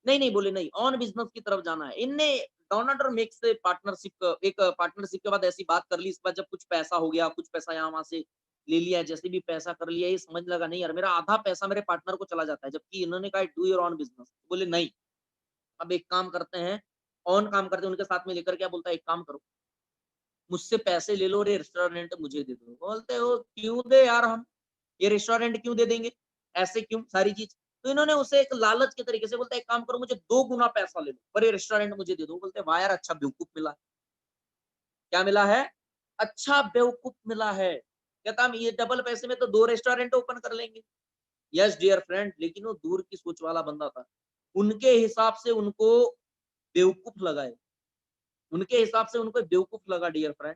Speaker 1: नहीं नहीं बोले नहीं, ऑन बिजनेस की तरफ जाना है। इनने डोनाल्ड और मेक से पार्टनरशिप, एक पार्टनरशिप के बाद ऐसी बात कर ली। इस बार जब कुछ पैसा हो गया, कुछ पैसा यहाँ वहां से ले लिया, जैसे भी पैसा कर लिया, ये समझ लगा नहीं यार मेरा आधा पैसा मेरे पार्टनर को चला जाता है, जबकि इन्होंने कहा डू योर ऑन बिजनेस। बोले नहीं, अब एक काम करते हैं, ऑन काम करते हैं। उनके साथ में लेकर क्या बोलता है, एक काम करो, मुझसे पैसे ले लो और ये रेस्टोरेंट मुझे दे दो। बोलते हो क्यों दे यार, हम ये रेस्टोरेंट क्यों दे देंगे, ऐसे क्यों सारी चीज। तो इन्होंने उसे एक लालच के तरीके से बोलता है एक काम करो, मुझे 2 गुना पैसा ले लो और ये रेस्टोरेंट मुझे दे दो। बोलते हैं वाह यार, अच्छा बेवकूफ मिला है। क्या मिला है, अच्छा बेवकूफ मिला है। कहता हम ये डबल पैसे में तो 2 रेस्टोरेंट ओपन कर लेंगे। यस डियर फ्रेंड, लेकिन वो दूर की सोच वाला बंदा था। उनके हिसाब से उनको बेवकूफ लगा है, उनके हिसाब से उनको बेवकूफ लगा डियर फ्रेंड।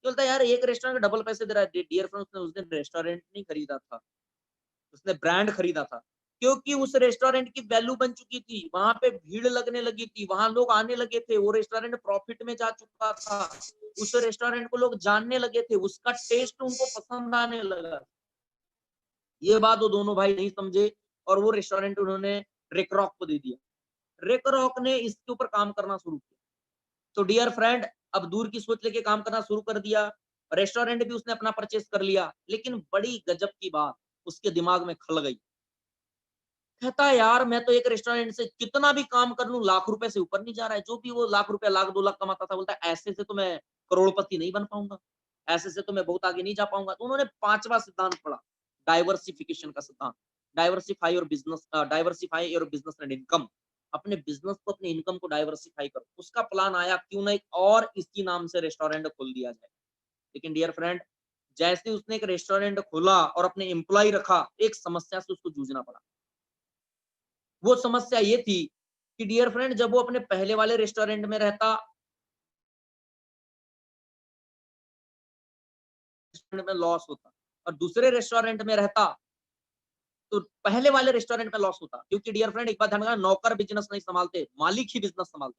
Speaker 1: बोलता है यार एक रेस्टोरेंट का डबल पैसे दे रहा है। डियर फ्रेंड, उसने उस दिन रेस्टोरेंट नहीं खरीदा था, उसने ब्रांड खरीदा था, क्योंकि उस रेस्टोरेंट की वैल्यू बन चुकी थी, वहां पे भीड़ लगने लगी थी, वहां लोग आने लगे थे, वो रेस्टोरेंट प्रॉफिट में जा चुका था, उस रेस्टोरेंट को लोग जानने लगे थे, उसका टेस्ट उनको पसंद आने लगा। ये बात वो दोनों भाई नहीं समझे और वो रेस्टोरेंट उन्होंने रेकरॉक को दे दिया। रेकरॉक ने इसके ऊपर काम करना शुरू किया। तो डियर फ्रेंड, अब दूर की सोच लेके काम करना शुरू कर दिया। रेस्टोरेंट भी उसने अपना परचेस कर लिया, लेकिन बड़ी गजब की बात उसके दिमाग में खल गई। कहता है यार मैं तो एक रेस्टोरेंट से कितना भी काम कर लूं, लाख रुपए से ऊपर नहीं जा रहा है। जो भी वो लाख रुपया, लाख 2 लाख कमाता था, बोलता है ऐसे से तो मैं करोड़पति नहीं बन पाऊंगा, ऐसे से तो मैं बहुत आगे नहीं जा पाऊंगा। तो उन्होंने 5वां सिद्धांत पढ़ा, डाइवर्सिफिकेशन का सिद्धांत। Diversify your business and income. अपने बिजनेस को, अपने इनकम को डाइवर्सिफाई करो। उसका प्लान आया, क्यों ना एक और इसी नाम से रेस्टोरेंट खोल दिया जाए। लेकिन डियर फ्रेंड, जैसे उसने एक रेस्टोरेंट खोला और अपने एम्प्लॉय रखा, एक समस्या से उसको जूझना पड़ा। वो समस्या ये थी कि डियर फ्रेंड, जब वो अपने पहले वाले रेस्टोरेंट में रहता, रेस्टोरेंट में लॉस होता, और दूसरे रेस्टोरेंट में रहता तो पहले वाले रेस्टोरेंट में लॉस होता। क्योंकि डियर फ्रेंड एक बात ध्यान रखना, नौकर बिजनेस नहीं संभालते, मालिक ही बिजनेस संभालते।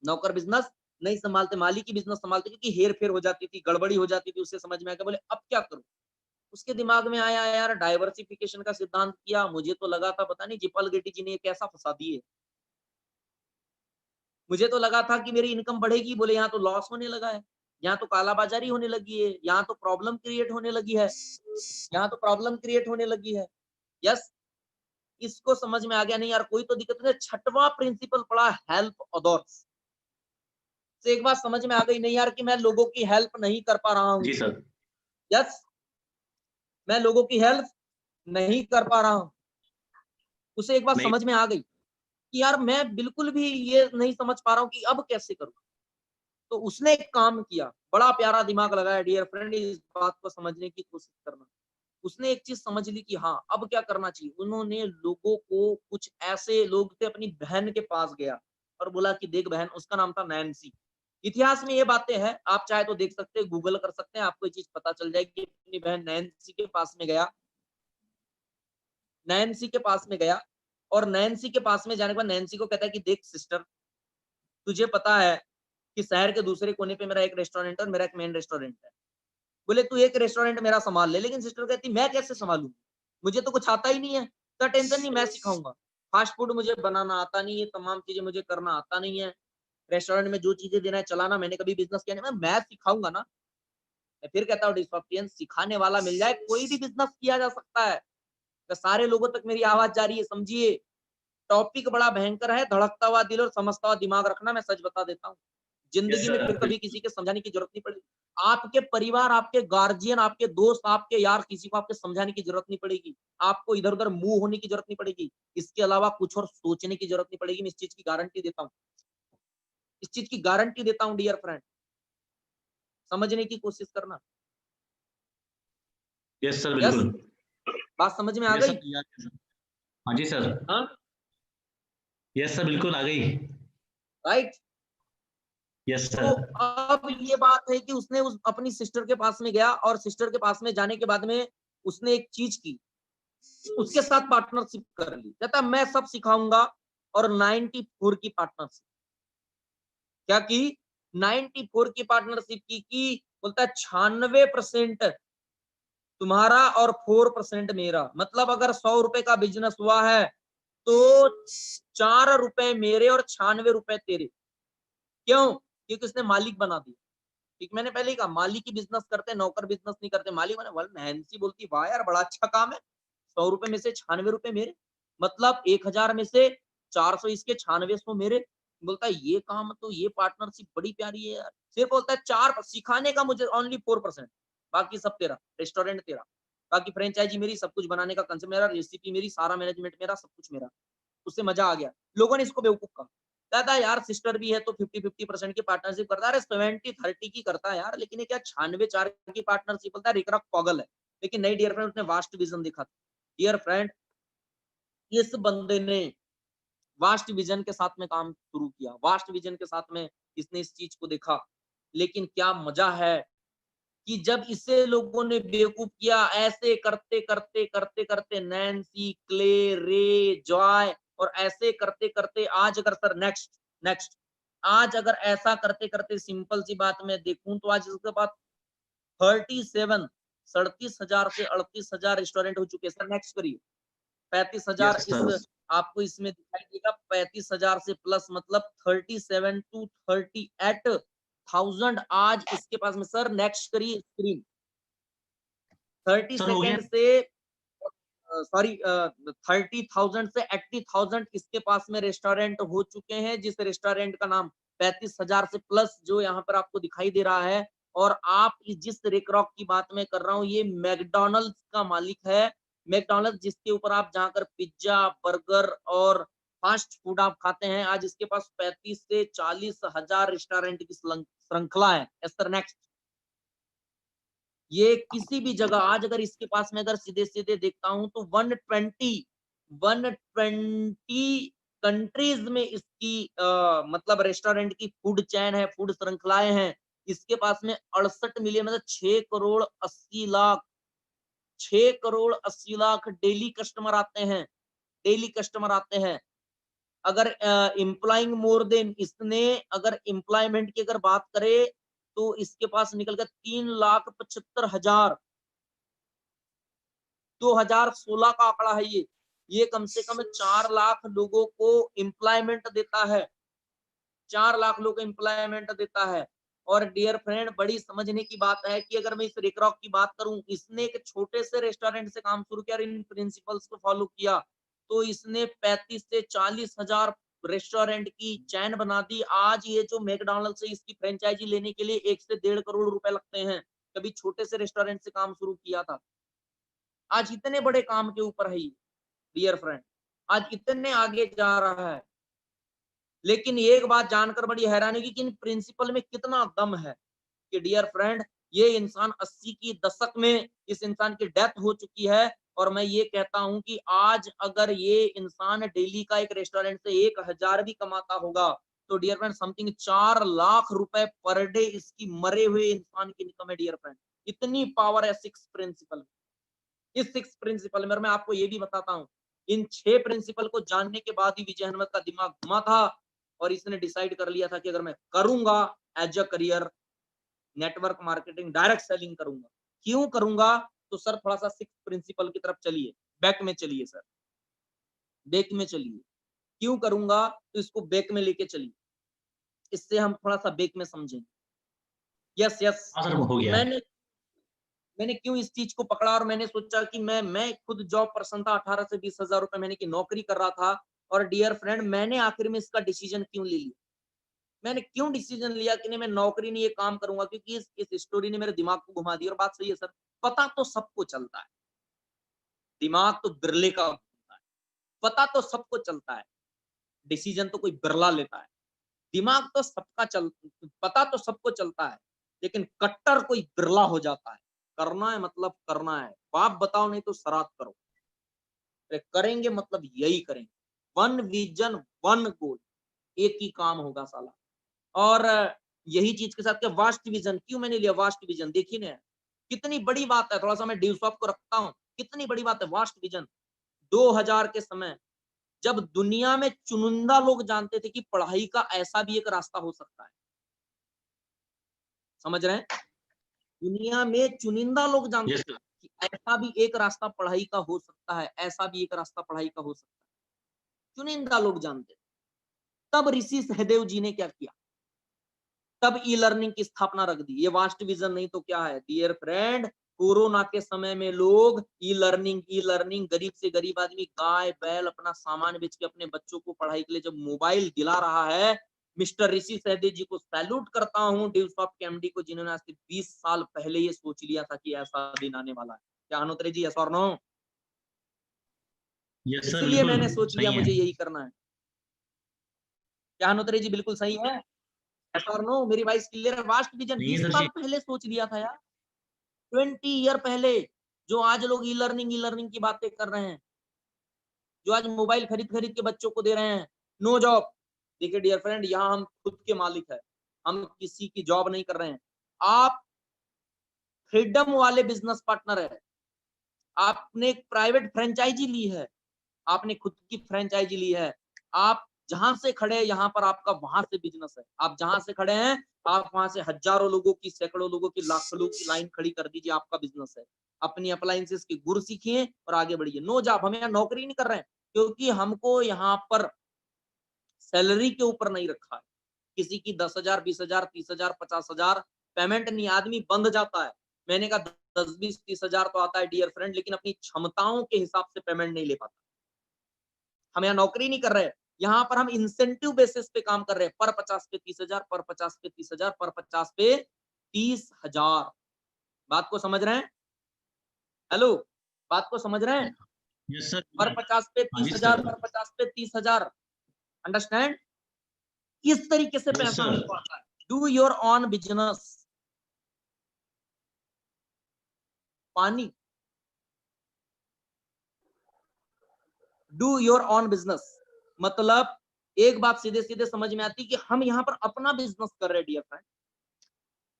Speaker 1: नौकर बिजनेस नहीं संभालते, मालिक ही बिजनेस संभालते। क्योंकि हेर फेर हो जाती थी, गड़बड़ी हो जाती थी, उससे समझ में आ गया, बोले अब क्या करूं। उसके दिमाग में आया यार डाइवर्सिफिकेशन का सिद्धांत किया। मुझे तो लगा था पता नहीं जिपल गेट्टी जी ने कैसा फंसा दिए, मुझे तो लगा था कि मेरी इनकम बढ़ेगी। बोले यहाँ तो लॉस होने लगा है, यहाँ तो कालाबाजारी होने लगी है, यहाँ तो प्रॉब्लम क्रिएट होने लगी है, यहाँ तो प्रॉब्लम क्रिएट होने लगी है। यस, इसको समझ में आ गया नहीं यार कोई तो दिक्कत है। 6वां प्रिंसिपल पढ़ा, हेल्प अदर्स। से एक बात समझ में आ गई, नहीं यार कि मैं लोगों की हेल्प नहीं कर पा रहा हूँ।
Speaker 2: जी सर।
Speaker 1: यस, मैं लोगों की हेल्प नहीं कर पा रहा हूँ। उसे एक बात
Speaker 2: नहीं।
Speaker 1: समझ में आ गई कि यार मैं बिल्कुल भी ये नहीं समझ पा रहा हूँ कि अब कैसे करूँ। तो उसने एक काम किया, बड़ा प्यारा दिमाग लगाया डियर फ्रेंड, इस बात को समझने की कोशिश करना। उसने एक चीज समझ ली कि हाँ अब क्या करना चाहिए। उन्होंने लोगों को, कुछ ऐसे लोग थे, अपनी बहन के पास गया और बोला कि देख बहन, उसका नाम था नैन्सी। इतिहास में ये बातें हैं, आप चाहे तो देख सकते हैं, गूगल कर सकते हैं, आपको ये चीज पता चल जाएगी। अपनी बहन नैन्सी के पास में गया, नैन्सी के पास में गया, और नैन्सी के पास में जाने के बाद नैन्सी को कहता है कि देख सिस्टर, तुझे पता है कि शहर के दूसरे कोने पे मेरा एक रेस्टोरेंट है और मेरा एक मेन रेस्टोरेंट है। बोले तू एक रेस्टोरेंट मेरा संभाल ले। लेकिन सिस्टर कहती मैं कैसे संभालूं, मुझे तो कुछ आता ही नहीं है। तो टेंशन नहीं, मैं सिखाऊंगा। फास्ट फूड मुझे बनाना आता नहीं है, तमाम चीजें मुझे करना आता नहीं है, रेस्टोरेंट में जो चीजें देना है चलाना, मैंने कभी बिजनेस किया नहीं, मैं सिखाऊंगा ना। मैं फिर कहता हूँ डिस्टॉपियन, सिखाने वाला मिल जाए कोई भी बिजनेस किया जा सकता है। तो सारे लोगों तक मेरी आवाज जा रही है, समझिए। टॉपिक बड़ा भयंकर है, धड़कता हुआ दिल और समझता हुआ दिमाग रखना, मैं सच बता देता हूँ।
Speaker 2: यस
Speaker 1: जिंदगी में
Speaker 2: सर,
Speaker 1: फिर कभी किसी के समझाने की जरूरत नहीं पड़ेगी। आपके परिवार, आपके गार्जियन, आपके दोस्त, आपके यार, किसी को आपके समझाने की जरूरत नहीं पड़ेगी। आपको इधर उधर मुंह होने की जरूरत नहीं पड़ेगी। इसके अलावा कुछ और सोचने की जरूरत नहीं पड़ेगी। मैं इस चीज की गारंटी देता हूँ, इस चीज की गारंटी देता हूँ डियर फ्रेंड। समझने की कोशिश करना।
Speaker 2: यस सर,
Speaker 1: यस,
Speaker 2: बिल्कुल।
Speaker 1: बात समझ में आ
Speaker 2: यस
Speaker 1: गई?
Speaker 2: सर, हाँ जी सर।
Speaker 1: हाँ,
Speaker 2: यस सर, बिल्कुल आ गई।
Speaker 1: राइट।
Speaker 2: यस
Speaker 1: तो
Speaker 2: सर।
Speaker 1: अब ये बात है कि उसने उस अपनी सिस्टर के पास में गया, और सिस्टर के पास में जाने के बाद में उसने एक चीज की, उसके साथ पार्टनरशिप कर ली। कहता मैं सब सिखाऊंगा, और 94 की पार्टनरशिप क्या की, 94 की पार्टनरशिप की। बोलता है 96% तुम्हारा और 4% मेरा। मतलब अगर 100 रुपए का बिजनेस हुआ है तो 4 रुपए मेरे और 96 रुपए तेरे। क्यों? क्योंकि उसने मालिक बना दिया। ठीक, मैंने पहले ही कहा मालिक की बिजनेस करते, नौकर बिजनेस नहीं करते। मालिक बने। नैन्सी बोलती वाह यार बड़ा अच्छा काम है, 100 रुपए में से 96 रुपए मेरे, मतलब 1000 में से 400 इसके, 9600 मेरे। बोलता है ये काम तो, ये पार्टनरशिप बड़ी प्यारी है यार। सिर्फ बोलता है 4 सिखाने का मुझे ओनली 4%, बाकी सब तेरा, रेस्टोरेंट तेरा, बाकी फ्रेंचाइजी मेरी, सब कुछ बनाने का कंसेप्ट मेरा, रेसिपी मेरी, सारा मैनेजमेंट मेरा, सब कुछ मेरा। उससे मजा आ गया। लोगों ने इसको बेवकूफ कहा। कहता है यार सिस्टर भी है तो 50-50% की पार्टनरशिप करता है। अरे 70-30 की करता है यार, लेकिन ये क्या 96-4 की पार्टनरशिप बोलता है, रिकरक पागल है। लेकिन नहीं डियर फ्रेंड, उसने वास्ट विजन दिखा। डियर फ्रेंड, इस बंदे ने वास्ट विजन के साथ में काम शुरू किया, वास्ट विजन के साथ में इसने इस चीज को देखा। लेकिन क्या मजा है कि जब इसे लोगों ने बेवकूफ किया, ऐसे करते करते करते करते नैन्सी, क्ले, रे, जॉय, और ऐसे करते करते आज अगर सर नेक्स्ट नेक्स्ट आज अगर ऐसा करते करते सिंपल सी बात मैं देखूं तो आज इसके बाद 37 37,000 से 38,000 रेस्टोरेंट हो चुके हैं। सर नेक्स्ट करिए। 35,000
Speaker 2: यस
Speaker 1: इस,
Speaker 2: सर।
Speaker 1: आपको इसमें दिखाई देगा 35,000 से प्लस, मतलब 37 to 38,000 आज इसके पास में। सर नेक्स्ट करिए स्क्रीन। 30
Speaker 2: सर हो गया।
Speaker 1: सेकेंड से सॉरी 30,000 से 80,000 इसके पास में रेस्टोरेंट हो चुके हैं, जिस रेस्टोरेंट का नाम 35,000 से प्लस जो यहाँ पर आपको दिखाई दे रहा है। और आप जिस रेकरॉक की बात मैं कर रहा हूँ, ये मैकडोनल्ड्स का मालिक है। मैकडोनल्ड्स जिसके ऊपर आप जाकर पिज्जा, बर्गर और फास्ट फूड आप खाते हैं, आज इसके पास 35 से 40,000 रेस्टोरेंट की श्रृंखला है। Sir next. ये किसी भी जगह आज अगर इसके पास में अगर सीधे सीधे देखता हूं तो 120 कंट्रीज में इसकी मतलब रेस्टोरेंट की फूड चैन है, फूड श्रृंखलाएं हैं। इसके पास में 68 मिलियन, मतलब 6 करोड़ 80 लाख, 6 करोड़ 80 लाख डेली कस्टमर आते हैं, डेली कस्टमर आते हैं। अगर एम्प्लॉइंग मोर देन, इसने अगर एम्प्लॉयमेंट की अगर बात करें तो इसके पास निकल कर 3,75,000, 2016 का आंकड़ा है ये कम से कम 4 लाख लोगों को एम्प्लॉयमेंट देता है, 4 लाख लोगों को एम्प्लॉयमेंट देता है। और डियर फ्रेंड, बड़ी समझने की बात है कि अगर मैं इस रेकरॉक की बात करूं, इसने एक छोटे से रेस्टोरेंट से काम शुरू किया और इन प्रिंसिपल्स को फॉलो किया, तो इसने 35 से 40,000 रेस्टोरेंट की चैन बना दी। आज ये जो मैकडॉनल्ड से इसकी फ्रेंचाइजी लेने के लिए 1 से 1.5 करोड़ रुपए लगते हैं, कभी छोटे से रेस्टोरेंट से काम शुरू किया था, आज इतने बड़े काम के ऊपर है ये। डियर फ्रेंड, आज इतने आगे जा रहा है। लेकिन एक बात जानकर बड़ी हैरानी होगी कि इन प्रिंसिपल में कितना दम है कि डियर फ्रेंड, ये इंसान 80 की दशक में इस इंसान की डेथ हो चुकी है। और मैं ये कहता हूं कि आज अगर ये इंसान डेली का एक रेस्टोरेंट से 1,000 भी कमाता होगा तो डियर फ्रेंड समथिंग 4 लाख रुपए पर डे इसकी मरे हुए इंसान की इनकम है डियर फ्रेंड। इतनी पावर है 6 प्रिंसिपल। इस 6 प्रिंसिपल में मैं आपको ये भी बताता हूँ, इन 6 प्रिंसिपल को जानने के बाद ही विजय हनुमत का दिमाग घुमा था और इसने डिसाइड कर लिया था कि अगर मैं करूंगा as a career network marketing, direct selling करूंगा। क्यों करूंगा? तो सर थोड़ा सा 6 प्रिंसिपल की तरफ चलिए, बैक में चलिए सर, बैक में चलिए। क्यों करूंगा? तो इसको बैक में लेके चलिए, इससे हम थोड़ा सा बैक में समझेंगे। यस यस,
Speaker 2: हाँ सर, हो
Speaker 1: तो
Speaker 2: गया।
Speaker 1: मैंने क्यों इस चीज को पकड़ा और मैंने सोचा कि मैं खुद जॉब पर्सन था, 18 से 20 हजार रुपए मैंने की नौकरी कर रहा था। और डियर फ्रेंड मैंने आखिर में इसका डिसीजन क्यों ले लिया? मैंने क्यों डिसीजन लिया कि नहीं मैं नौकरी नहीं ये काम करूंगा? क्योंकि इस स्टोरी ने मेरे दिमाग को घुमा दिया। और बात सही है सर, पता तो सबको चलता है, दिमाग तो बिरले का होता है। पता तो सबको चलता है, डिसीजन तो कोई बिरला लेता है। दिमाग तो सबका पता तो सबको चलता है, लेकिन कट्टर कोई बिरला हो जाता है। करना है मतलब करना है, बाप बताओ नहीं तो श्राद्ध करो। करेंगे मतलब यही करेंगे, वन विजन वन गोल, एक ही काम होगा साला। और यही चीज के साथ क्या वास्ट विजन, क्यों मैंने लिया वास्ट विजन? देखिए ना कितनी बड़ी बात है, थोड़ा सा मैं ड्यूसॉप को रखता हूँ, कितनी बड़ी बात है वास्ट विजन। 2000 के समय जब दुनिया में चुनिंदा लोग जानते थे कि पढ़ाई का ऐसा भी एक रास्ता हो सकता है, समझ रहे हैं? दुनिया में चुनिंदा लोग जानते
Speaker 2: यस
Speaker 1: थे
Speaker 2: सर।
Speaker 1: कि ऐसा भी एक रास्ता पढ़ाई का हो सकता है, ऐसा भी एक रास्ता पढ़ाई का हो सकता है, चुनिंदा लोग जानते थे। तब ऋषि सहदेव जी ने क्या किया? तब ई लर्निंग की स्थापना रख दी। ये वास्ट विजन नहीं तो क्या है डियर फ्रेंड? कोरोना के समय में लोग ई लर्निंग गरीब से गरीब आदमी गाय बैल अपना सामान बेच के अपने बच्चों को पढ़ाई के लिए जब मोबाइल दिला रहा है, मिस्टर ऋषि सहदेव जी को सैल्यूट करता हूं, ड्यूसॉफ्ट के एमडी को, जिन्होंने आज से 20 साल पहले ये सोच लिया था कि ऐसा दिन आने वाला है। क्या अनुत्रे जी, यस और नो?
Speaker 2: यस सर,
Speaker 1: इसलिए
Speaker 2: बिल्कुल
Speaker 1: मैंने सोच लिया
Speaker 2: सही है।
Speaker 1: मुझे यही करना है। क्या अनुत्रे जी बिल्कुल सही है? यस और नो? मेरी वॉइस क्लियर है? वास्ट विजन
Speaker 2: नहीं है
Speaker 1: 20
Speaker 2: सर
Speaker 1: साल
Speaker 2: जी।
Speaker 1: पहले सोच लिया था यार, 20 ईयर पहले। जो आज लोग ई लर्निंग की बातें कर रहे हैं, जो आज मोबाइल खरीद खरीद के बच्चों को दे रहे हैं, नो जॉब। देखिए डियर फ्रेंड, यहाँ हम खुद के मालिक है, हम किसी की जॉब नहीं कर रहे हैं। आप फ्रीडम वाले बिजनेस पार्टनर है, आपने एक प्राइवेट फ्रेंचाइजी ली है, आपने खुद की फ्रेंचाइजी ली है। आप जहां से खड़े हैं यहाँ पर आपका वहां से बिजनेस है। आप जहां से खड़े हैं आप वहां से हजारों लोगों की, सैकड़ों लोगों की, लाखों लोगों की लाइन खड़ी कर दीजिए, आपका बिजनेस है। अपनी अप्लायंसेस की गुर सीखिए और आगे बढ़िए। नो जॉब, हम यहाँ नौकरी नहीं कर रहे हैं, क्योंकि हमको यहाँ पर सैलरी के ऊपर नहीं रखा है। किसी की 10,000, 20,000, 30,000, 50,000 पेमेंट नहीं, आदमी बंध जाता है। मैंने कहा 10, 20, 30,000 तो आता है डियर फ्रेंड, लेकिन अपनी क्षमताओं के हिसाब से पेमेंट नहीं ले पाता। हम यहाँ नौकरी नहीं कर रहे, यहाँ पर हम इंसेंटिव बेसिस पे काम कर रहे हैं। पर 50 पे 30,000, पर 50 पे 30,000, पर 50 पे 30,000। बात को समझ रहे हैं? हेलो, बात को समझ रहे हैं?
Speaker 2: Yes sir.
Speaker 1: पर 50 पे
Speaker 2: हाँ जी
Speaker 1: 30,000,
Speaker 2: सर।
Speaker 1: पर 50 पे 30,000। अंडरस्टैंड? इस तरीके से
Speaker 2: यस
Speaker 1: पैसा
Speaker 2: सर।
Speaker 1: हमको आता है। Do your own business. पानी, डू योर ऑन बिजनेस मतलब एक बात सीधे सीधे समझ में आती कि हम यहाँ पर अपना बिजनेस कर रहे हैं डियर फ्रेंड।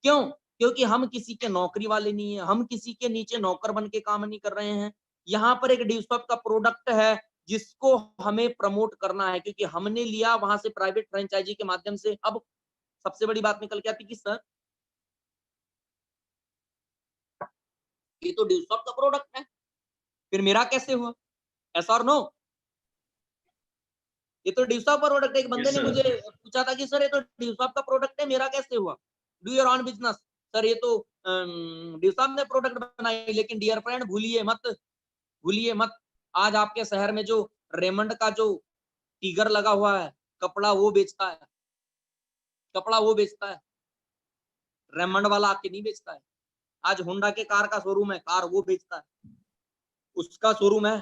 Speaker 1: क्यों? क्योंकि हम किसी के नौकरी वाले नहीं है, हम किसी के नीचे नौकर बन के काम नहीं कर रहे हैं। यहाँ पर एक ड्यूसॉफ्ट का प्रोडक्ट है जिसको हमें प्रमोट करना है, क्योंकि हमने लिया वहां से प्राइवेट फ्रेंचाइजी के माध्यम से। अब सबसे बड़ी बात निकल के आती कि सर ये तो ड्यूसॉफ्ट का प्रोडक्ट है, फिर मेरा कैसे हुआ? ऐसा और नो? ये तो ड्यूसॉफ्ट का प्रोडक्ट है। एक बंदे
Speaker 2: यस
Speaker 1: ने
Speaker 2: सर।
Speaker 1: मुझे पूछा था कि सर ये तो ड्यूसॉफ्ट का प्रोडक्ट है, मेरा कैसे हुआ? Do your own business. Sir ये तो ड्यूसॉफ्ट ने प्रोडक्ट बनाई, लेकिन डियर फ्रेंड भूलिए मत, भूलिए मत, आज आपके शहर में जो रेमंड का जो टिगर लगा हुआ है, कपड़ा वो बेचता है, कपड़ा वो बेचता है, रेमंड वाला आके नहीं बेचता है। आज होंडा के कार का शोरूम है, कार वो बेचता है, उसका शोरूम है।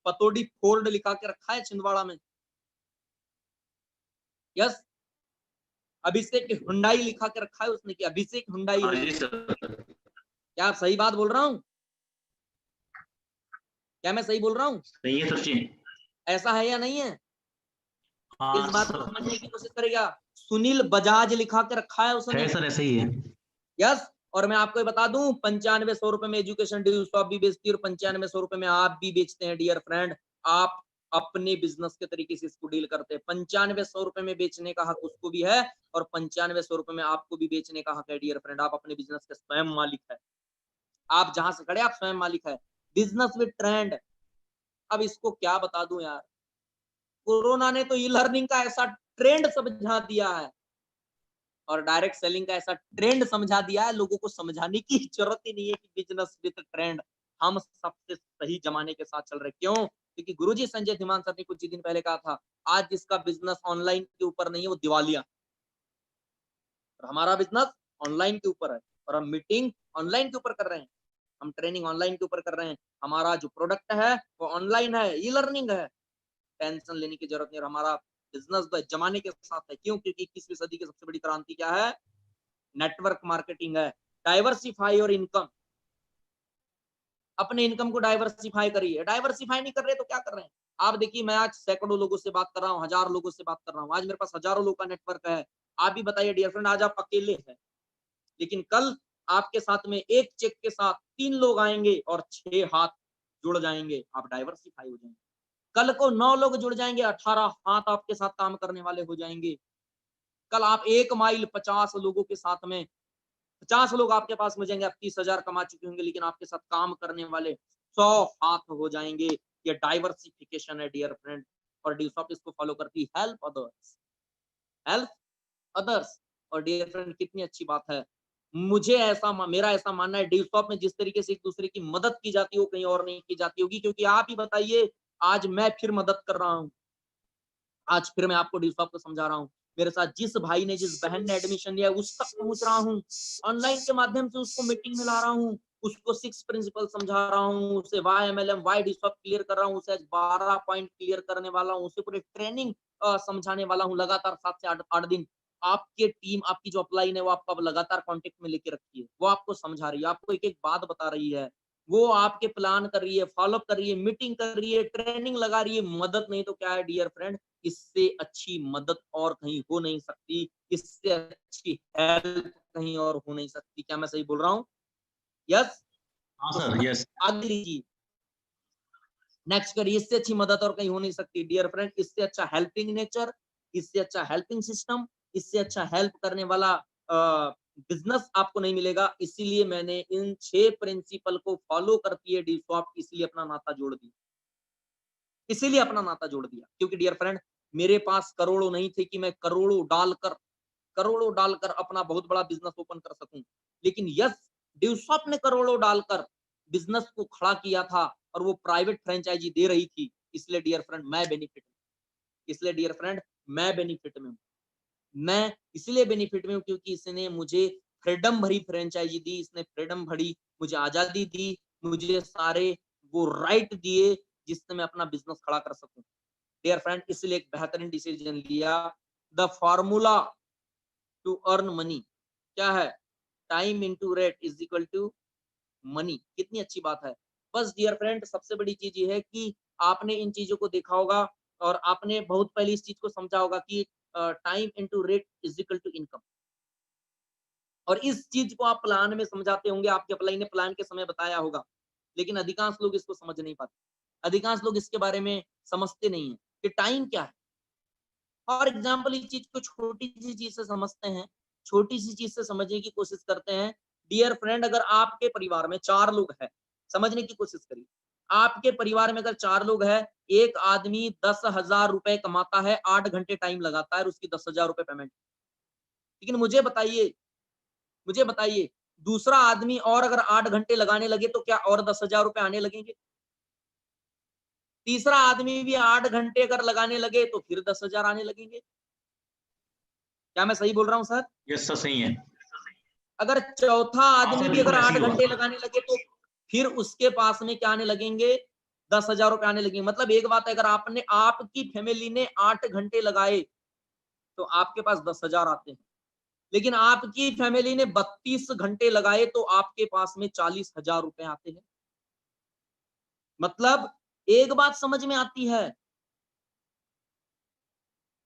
Speaker 1: पतोडी फोर्ड लिखा के रखा है छिंदवाड़ा में। यस, अभिषेक हुंडई लिखा के रखा है उसने, कि अभिषेक हुंडई
Speaker 2: हाँ
Speaker 1: है
Speaker 2: जी
Speaker 1: ये।
Speaker 2: सर।
Speaker 1: क्या आप सही बात बोल रहा हूँ? क्या मैं सही बोल रहा हूँ?
Speaker 2: सही है सर जी।
Speaker 1: ऐसा है या नहीं है? इस
Speaker 2: हाँ
Speaker 1: बात को
Speaker 2: सर।
Speaker 1: समझने की कोशिश करेगा। सुनील बजाज लिखा के रखा है उसने।
Speaker 2: है सर, ऐसे ही है।
Speaker 1: यस। और मैं आपको ये बता दूं 9500 रुपए में एजुकेशन ड्यू शॉप भी बेचती है और 9500 रुपए में आप भी बेचते हैं डियर फ्रेंड। आप अपने बिजनेस के तरीके से इसको डील करते हैं। 9500 रुपए में बेचने का हक उसको भी है और 9500 रुपए में आपको भी बेचने का हक है डियर फ्रेंड। आप अपने बिजनेस के स्वयं मालिक है। आप जहां से खड़े आप स्वयं मालिक है। Business with trend. अब इसको क्या बता दूं यार, कोरोना ने तो ई लर्निंग का ऐसा ट्रेंड समझा दिया है और डायरेक्ट सेलिंग का ऐसा ट्रेंड समझा दिया है, लोगों को समझाने की जरूरत ही नहीं है कि बिजनेस विद ट्रेंड। हम सबसे सही जमाने के साथ चल रहे। क्यों? क्योंकि गुरुजी संजय धीमान सर ने कुछ ही दिन पहले कहा था, आज जिसका बिजनेस ऑनलाइन के ऊपर नहीं है वो दिवालिया। और हमारा बिजनेस ऑनलाइन के ऊपर है और हम मीटिंग ऑनलाइन के ऊपर कर रहे हैं, हम ट्रेनिंग ऑनलाइन के ऊपर कर रहे हैं, हमारा जो प्रोडक्ट है वो ऑनलाइन है, ई लर्निंग है। टेंशन लेने की जरूरत नहीं। और हमारा बिजनेस जमाने के साथ है। क्यों? क्योंकि 21वीं सदी की सबसे बड़ी क्रांति क्या है? नेटवर्क मार्केटिंग है। डाइवर्सिफाई और इनकम। अपने इनकम को डाइवर्सिफाई करिए। डाइवर्सिफाई नहीं कर रहे तो क्या कर रहे हैं? आप देखिए, मैं आज सैकड़ों लोगों से बात कर रहा हूँ, हजार लोगों से बात कर रहा हूँ, आज मेरे पास हजारों लोगों का नेटवर्क है। आप भी बताइए डियर फ्रेंड, आज आप अकेले हैं, लेकिन कल आपके साथ में एक चेक के साथ 3 लोग आएंगे और 6 हाथ जुड़ जाएंगे। आप डाइवर्सिफाई हो जाएंगे। कल को 9 लोग जुड़ जाएंगे, 18 हाथ आपके साथ काम करने वाले हो जाएंगे। कल आप 1 माइल 50 लोगों के साथ में, 50 लोग आपके पास में जाएंगे, आप 30,000 कमा चुके होंगे, लेकिन आपके साथ काम करने वाले 100 हाथ हो जाएंगे। ये डाइवर्सिफिकेशन है डियर फ्रेंड। और ड्यूसॉप इसको फॉलो करती, हेल्प अदर्स, हेल्प अदर्स। और डियर फ्रेंड कितनी अच्छी बात है। मुझे ऐसा मेरा ऐसा मानना है, ड्यूसॉप में जिस तरीके से एक दूसरे की मदद की जाती है वो कहीं और नहीं की जाती होगी। क्योंकि आप ही बताइए, आज मैं फिर मदद कर रहा हूं, आज फिर मैं आपको ड्यूसॉप को समझा रहा हूँ। मेरे साथ जिस भाई ने, जिस बहन ने एडमिशन लिया उस तक पहुंच रहा हूँ, ऑनलाइन के माध्यम से उसको मीटिंग में ला रहा हूँ, उसको 6 प्रिंसिपल समझा रहा हूँ, उसे वाई एमएलएम वाई ड्यूसॉप क्लियर कर रहा हूँ, उसे 12 पॉइंट क्लियर करने वाला हूँ, उसे पूरे ट्रेनिंग समझाने वाला हूँ लगातार 7 से 8 दिन। आपके टीम, आपकी जो अपलाइन है वो आपको अब लगातार कांटेक्ट में लेके रखी है, वो आपको समझा रही है, आपको एक एक बात बता रही है, वो आपके प्लान कर रही है, फॉलोअप कर रही है, मीटिंग कर रही है, ट्रेनिंग लगा रही है। मदद नहीं तो क्या है डियर फ्रेंड? इससे अच्छी मदद और कहीं हो नहीं सकती, इससे अच्छी हेल्प कहीं और हो नहीं सकती। क्या मैं सही बोल रहा हूँ? यस।
Speaker 2: हाँ
Speaker 1: तो
Speaker 2: सर, यस।
Speaker 1: आगे लीजिए, नेक्स्ट करिए। इससे अच्छी मदद और कहीं हो नहीं सकती डियर फ्रेंड। इससे अच्छा हेल्पिंग नेचर, इससे अच्छा हेल्पिंग सिस्टम, इससे अच्छा हेल्प करने वाला बिजनेस आपको नहीं मिलेगा। इसीलिए मैंने इन 6 प्रिंसिपल को फॉलो करती है ड्यूसॉफ्ट, इसलिए अपना नाता जोड़ दिया, इसीलिए अपना नाता जोड़ दिया। क्योंकि डियर फ्रेंड, मेरे पास करोड़ों नहीं थे कि मैं करोड़ों डालकर अपना बहुत बड़ा बिजनेस ओपन कर सकूं। लेकिन यस, ड्यूसॉफ्ट ने करोड़ों डालकर बिजनेस को खड़ा किया था और वो प्राइवेट फ्रेंचाइजी दे रही थी। इसलिए डियर फ्रेंड मैं बेनिफिट में, इसलिए डियर फ्रेंड मैं बेनिफिट में हूं। मैं इसलिए बेनिफिट में हूं क्योंकि इसने मुझे फ्रीडम भरी फ्रेंचाइजी दी, इसने फ्रीडम भरी मुझे आजादी दी, मुझे सारे वो राइट दिए जिससे मैं अपना बिजनेस खड़ा कर सकूं। डियर फ्रेंड, इसलिए एक बेहतरीन डिसीजन लिया। The formula to earn money क्या है? Time into rate is equal to money. कितनी अच्छी बात है। बस डियर फ्रेंड, सबसे बड़ी चीज ये है कि आपने इन चीजों को देखा होगा और आपने बहुत पहले इस चीज को समझा होगा कि time into rate is equal to income. और इस चीज को आप प्लान में समझाते होंगे, आपके अप्लाई ने प्लान के समय बताया होगा, लेकिन अधिकांश लोग इसको समझ नहीं पाते। अधिकांश लोग इसके बारे में समझते नहीं है कि टाइम क्या है। फॉर एग्जाम्पल, इस चीज को छोटी सी चीज से समझते हैं, छोटी सी चीज से समझने की कोशिश करते हैं। डियर फ्रेंड, अगर आपके परिवार में 4 लोग हैं, समझने की कोशिश करिए। आपके परिवार में अगर 4 लोग हैं, एक आदमी 10,000 रुपए कमाता है, 8 घंटे टाइम लगाता है और उसकी 10,000 रुपए पेमेंट। लेकिन मुझे बताइए, दूसरा आदमी और अगर 8 घंटे लगाने लगे तो क्या और 10,000 रुपए आने लगेंगे? तीसरा आदमी भी 8 घंटे अगर लगाने लगे तो फिर 10,000 आने लगेंगे। क्या मैं सही बोल रहा हूँ सर?
Speaker 2: यस सर, सही है।
Speaker 1: अगर चौथा
Speaker 2: हाँ
Speaker 1: आदमी
Speaker 2: सर,
Speaker 1: भी
Speaker 2: बिल्कुल
Speaker 1: अगर
Speaker 2: ऐसे
Speaker 1: 8
Speaker 2: ही हुआ।
Speaker 1: घंटे लगाने लगे तो फिर उसके पास में क्या आने लगेंगे? 10,000 रुपए आने लगेंगे। मतलब एक बात है, अगर आपकी फैमिली ने 8 घंटे लगाए तो आपके पास 10,000 आते हैं। लेकिन आपकी फैमिली ने 32 घंटे लगाए तो आपके पास में 40,000 रुपए आते हैं। मतलब एक बात समझ में आती है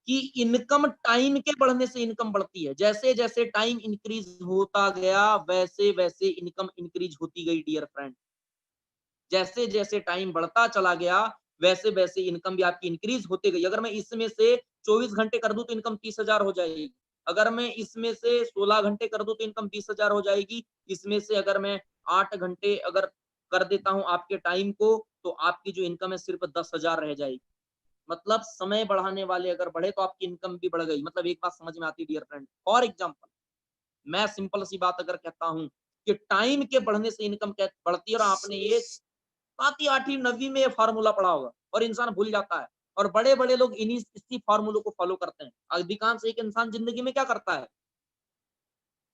Speaker 1: कि इनकम टाइम के बढ़ने से इनकम बढ़ती है। जैसे जैसे टाइम इंक्रीज होता गया वैसे वैसे इनकम इंक्रीज होती गई डियर फ्रेंड। जैसे जैसे टाइम बढ़ता चला गया वैसे वैसे इनकम भी आपकी इंक्रीज होती गई। अगर मैं इसमें से 24 घंटे कर दूं तो इनकम 30,000 हो जाएगी। अगर मैं इसमें से 16 घंटे कर दूं तो इनकम 20,000 हो जाएगी। इसमें से अगर मैं 8 घंटे अगर कर देता हूं आपके टाइम को तो आपकी जो इनकम है सिर्फ 10,000 रह जाएगी। मतलब समय बढ़ाने वाले अगर बढ़े तो आपकी इनकम भी बढ़ गई। मतलब एक बात समझ में आती है डियर फ्रेंड। फॉर एग्जाम्पल मैं सिंपल सी बात अगर कहता हूं कि टाइम के बढ़ने से इनकम बढ़ती है और आपने ये 7वीं 8वीं 9वीं में ये फार्मूला पढ़ा होगा और इंसान भूल जाता है। और बड़े बड़े लोग इन्हीं इसी फार्मूलों को फॉलो करते हैं। अधिकांश एक इंसान जिंदगी में क्या करता है,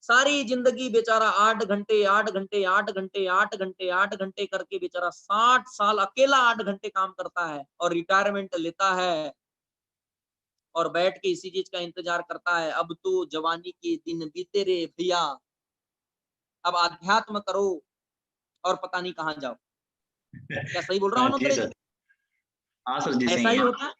Speaker 1: सारी जिंदगी बेचारा 8 घंटे 8 घंटे 8 घंटे 8 घंटे 8 घंटे करके बेचारा 60 साल अकेला 8 घंटे काम करता है और रिटायरमेंट लेता है और बैठ के इसी चीज का इंतजार करता है। अब तो जवानी के दिन बीते रे भैया, अब अध्यात्म करो और पता नहीं कहां जाओ। क्या सही बोल रहा हूँ
Speaker 2: जी
Speaker 1: अनुत्तरे
Speaker 2: सर।
Speaker 1: जी?
Speaker 2: हाँ सर जी,
Speaker 1: ऐसा
Speaker 2: सही
Speaker 1: ही
Speaker 2: है।
Speaker 1: होता है।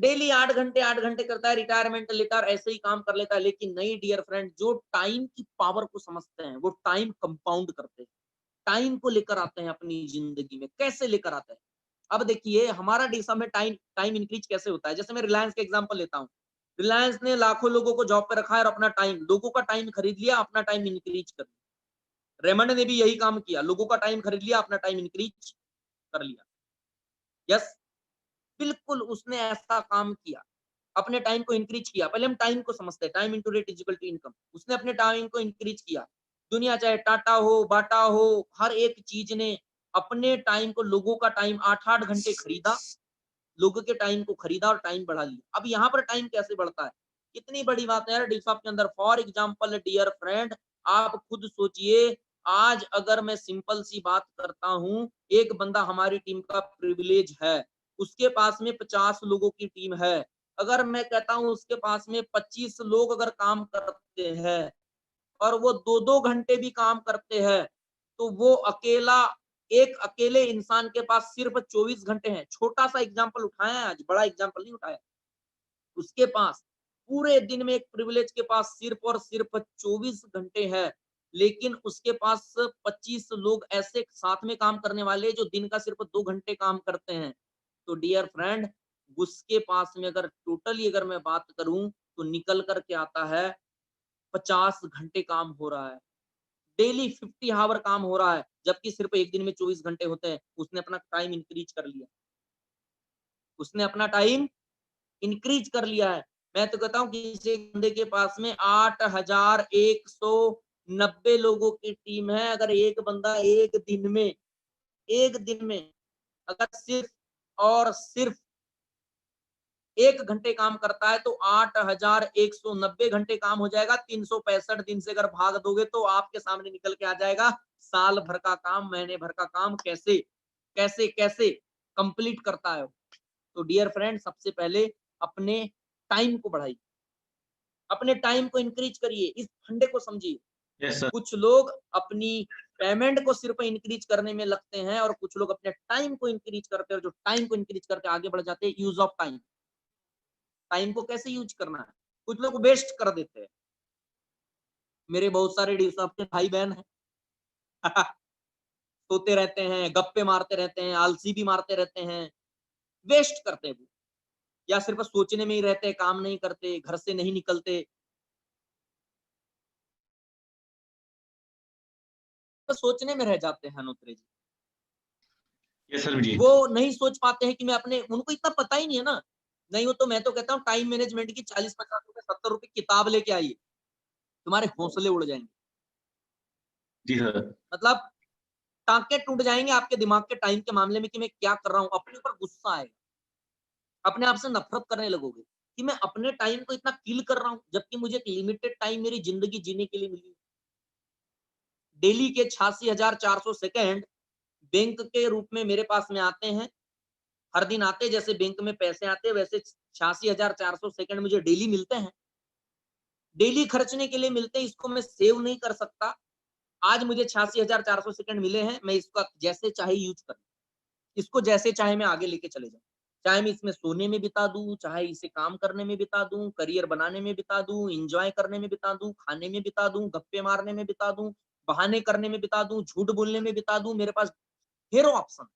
Speaker 1: डेली 8 घंटे करता है, रिटायरमेंट लेता है, ऐसे ही काम कर लेता है। लेकिन नहीं डियर फ्रेंड, जो टाइम की पावर को समझते हैं वो टाइम कंपाउंड करते हैं, टाइम को लेकर आते हैं अपनी जिंदगी में। कैसे लेकर आते हैं? अब देखिए हमारा देश में टाइम टाइम इंक्रीज कैसे होता है। जैसे मैं रिलायंस का एग्जांपल लेता हूँ। रिलायंस ने लाखों लोगों को जॉब पे रखा है और अपना टाइम, लोगों का टाइम खरीद लिया, अपना टाइम इंक्रीज कर लिया। रेमंड ने भी यही काम किया, लोगों का टाइम खरीद लिया, अपना टाइम इंक्रीज कर लिया। यस, बिल्कुल उसने ऐसा काम किया, अपने टाइम को इंक्रीज किया। पहले हम टाइम को समझते हैं, time into rate is equal to income. उसने अपने टाइम को इंक्रीज किया। दुनिया चाहे टाटा हो, बाटा हो, हर एक चीज ने अपने टाइम को, लोगों का टाइम 8-8 घंटे खरीदा, लोगों के टाइम को खरीदा और टाइम बढ़ा लिया। अब यहाँ पर टाइम कैसे बढ़ता है, कितनी बड़ी बात है यार डी शॉप के अंदर। फॉर एग्जाम्पल डियर फ्रेंड, आप खुद सोचिए, आज अगर मैं सिंपल सी बात करता हूं, एक बंदा हमारी टीम का प्रिविलेज है, उसके पास में 50 लोगों की टीम है। अगर मैं कहता हूं उसके पास में 25 लोग अगर काम करते हैं और वो 2-2 घंटे भी काम करते हैं, तो वो अकेला, एक अकेले इंसान के पास सिर्फ 24 घंटे हैं। छोटा सा एग्जांपल उठाया है आज, बड़ा एग्जांपल नहीं उठाया। उसके पास पूरे दिन में, एक प्रिविलेज के पास सिर्फ और सिर्फ 24 घंटे है, लेकिन उसके पास 25 लोग ऐसे साथ में काम करने वाले जो दिन का सिर्फ 2 घंटे काम करते हैं। तो डियर फ्रेंड, उसके पास में अगर टोटली अगर मैं बात करूं तो निकल कर के आता है 50 घंटे काम हो रहा है। डेली 50 आवर काम हो रहा है, जबकि सिर्फ एक दिन में 24 घंटे होते हैं। उसने अपना टाइम इंक्रीज कर लिया, उसने अपना टाइम इंक्रीज कर लिया है। मैं तो कहता हूँ किसी बंदे के पास में 8,190 लोगों की टीम है। अगर एक बंदा एक दिन में अगर सिर्फ और सिर्फ 1 घंटे काम करता है तो 8,190 घंटे काम हो जाएगा। 365 दिन से अगर भाग दोगे तो आपके सामने निकल के आ जाएगा साल भर का काम, महीने भर का काम कैसे कैसे कैसे कंप्लीट करता है। तो डियर फ्रेंड, सबसे पहले अपने टाइम को बढ़ाइए, अपने टाइम को इंक्रीज करिए, इस फंडे को समझिए।
Speaker 2: Yes sir.
Speaker 1: कुछ लोग अपनी पेमेंट को सिर्फ इंक्रीज करने में लगते हैं और कुछ लोग अपने टाइम को इंक्रीज करते हैं, और जो टाइम को इंक्रीज करके आगे बढ़ जाते हैं। यूज ऑफ टाइम, टाइम को कैसे यूज करना है, कुछ लोग वेस्ट कर देते हैं। मेरे बहुत सारे डी साहब के भाई बहन हैं सोते रहते हैं, गप्पे मारते रहते हैं, आलसी भी मारते रहते हैं, वेस्ट करते हैं वो। या सिर्फ सोचने में ही रहते हैं, काम नहीं करते, घर से नहीं निकलते, तो सोचने में रह जाते हैं अनुत्तरे जी।
Speaker 2: यस सर जी।
Speaker 1: वो नहीं सोच पाते हैं कि मैं अपने, उनको इतना पता ही नहीं है ना। नहीं हो तो मैं तो कहता हूँ टाइम मैनेजमेंट की 40-50 रुपए 70 रुपए किताब लेके आइए, तुम्हारे हौसले उड़ जाएंगे।
Speaker 2: जी सर।
Speaker 1: मतलब टांके टूट जाएंगे आपके दिमाग के टाइम के मामले में कि मैं क्या कर रहा हूँ। अपने ऊपर गुस्सा आएगा, अपने आप से नफरत करने लगोगे कि मैं अपने टाइम को इतना किल कर रहा हूँ, जबकि मुझे एक लिमिटेड टाइम मेरी जिंदगी जीने के लिए मिली। डेली के 86,400 सेकेंड बैंक के रूप में मेरे पास में आते हैं, हर दिन आते हैं। जैसे बैंक में पैसे आते हैं वैसे 86,400 सेकेंड मुझे डेली मिलते हैं, डेली खर्चने के लिए मिलते हैं। इसको मैं सेव नहीं कर सकता। आज मुझे 86,400 सेकेंड मिले हैं, मैं इसका जैसे चाहे यूज करूं, इसको जैसे चाहे मैं आगे लेके चले जाऊं। चाहे मैं इसमें सोने में बिता दूं, चाहे इसे काम करने में बिता दूं, करियर बनाने में बिता दूं, एंजॉय करने में बिता दूं, खाने में बिता दूं, गप्पे मारने में बिता दूं, बहाने करने में बिता दूं, झूठ बोलने में बिता दूं, मेरे पास ढेरों ऑप्शन।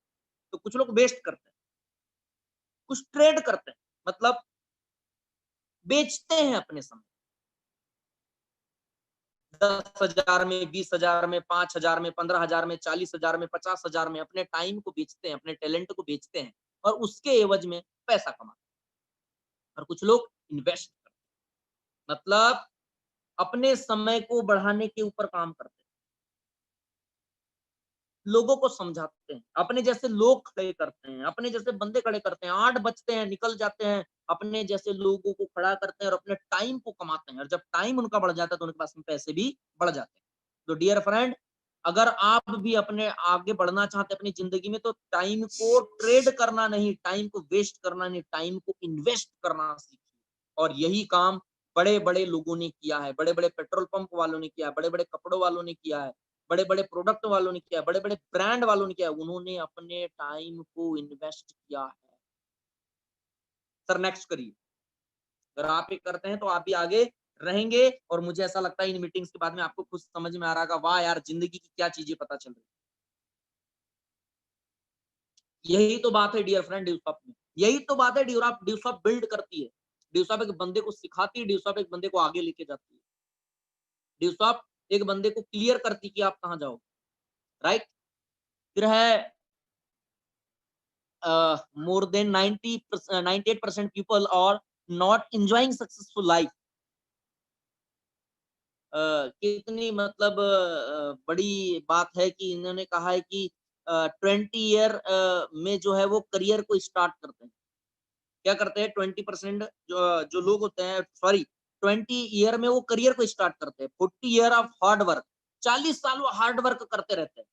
Speaker 1: तो कुछ लोग वेस्ट करते हैं, कुछ ट्रेड करते हैं, मतलब बेचते हैं अपने समय। 10,000 में, 20,000 में, 5,000 में, 15,000 में, 40,000 में, 50,000 में अपने टाइम को बेचते हैं, अपने टैलेंट को बेचते हैं और उसके एवज में पैसा कमाते हैं। और कुछ लोग इन्वेस्ट करते हैं, मतलब अपने समय को बढ़ाने के ऊपर काम करते हैं, लोगों को समझाते हैं, अपने जैसे लोग खड़े करते हैं, अपने जैसे बंदे खड़े करते हैं, 8 बजते हैं निकल जाते हैं, अपने जैसे लोगों को खड़ा करते हैं और अपने टाइम को कमाते हैं और जब टाइम उनका बढ़ जाता है तो उनके पास में पैसे भी बढ़ जाते हैं। तो डियर फ्रेंड, अगर आप भी अपने आगे बढ़ना चाहते हैं अपनी जिंदगी में तो टाइम को ट्रेड करना नहीं, टाइम को वेस्ट करना नहीं, टाइम को इन्वेस्ट करना सीखिए। और यही काम बड़े-बड़े लोगों ने किया है, बड़े-बड़े पेट्रोल पंप वालों ने किया है, बड़े-बड़े कपड़ों वालों ने किया है, बड़े-बड़े प्रोडक्ट वालों ने किया है, बड़े-बड़े ब्रांड वालों ने किया है, उन्होंने अपने टाइम को इन्वेस्ट किया है। सर नेक्स्ट करिए। अगर आप ये करते हैं तो आप भी आगे रहेंगे और मुझे ऐसा लगता है इन मीटिंग्स के बाद में आपको कुछ समझ में आ रहा होगा, वाह यार जिंदगी की क्या चीजें पता चल रही। यही तो बात है डियर फ्रेंड ड्यूसॉफ्ट में। यही तो बात है ड्यूसॉफ्ट बिल्ड करती है। ड्यूसॉफ्ट एक बंदे को सिखाती है, ड्यूसॉफ्ट एक बंदे को आगे लेके जाती है। ड्यूसॉफ्ट एक बंदे को क्लियर करती है कि आप कहाँ जाओगे, राइट? फिर है more than 98% people are not enjoying successful life. कितनी मतलब बड़ी बात है कि इन्होंने कहा है कि 20 ईयर में जो है वो करियर को स्टार्ट करते हैं। क्या करते हैं? 20% जो लोग होते हैं, सॉरी, 20 ईयर में वो करियर को स्टार्ट करते हैं। 40 ईयर ऑफ हार्ड वर्क, 40 साल वो हार्ड वर्क करते रहते हैं।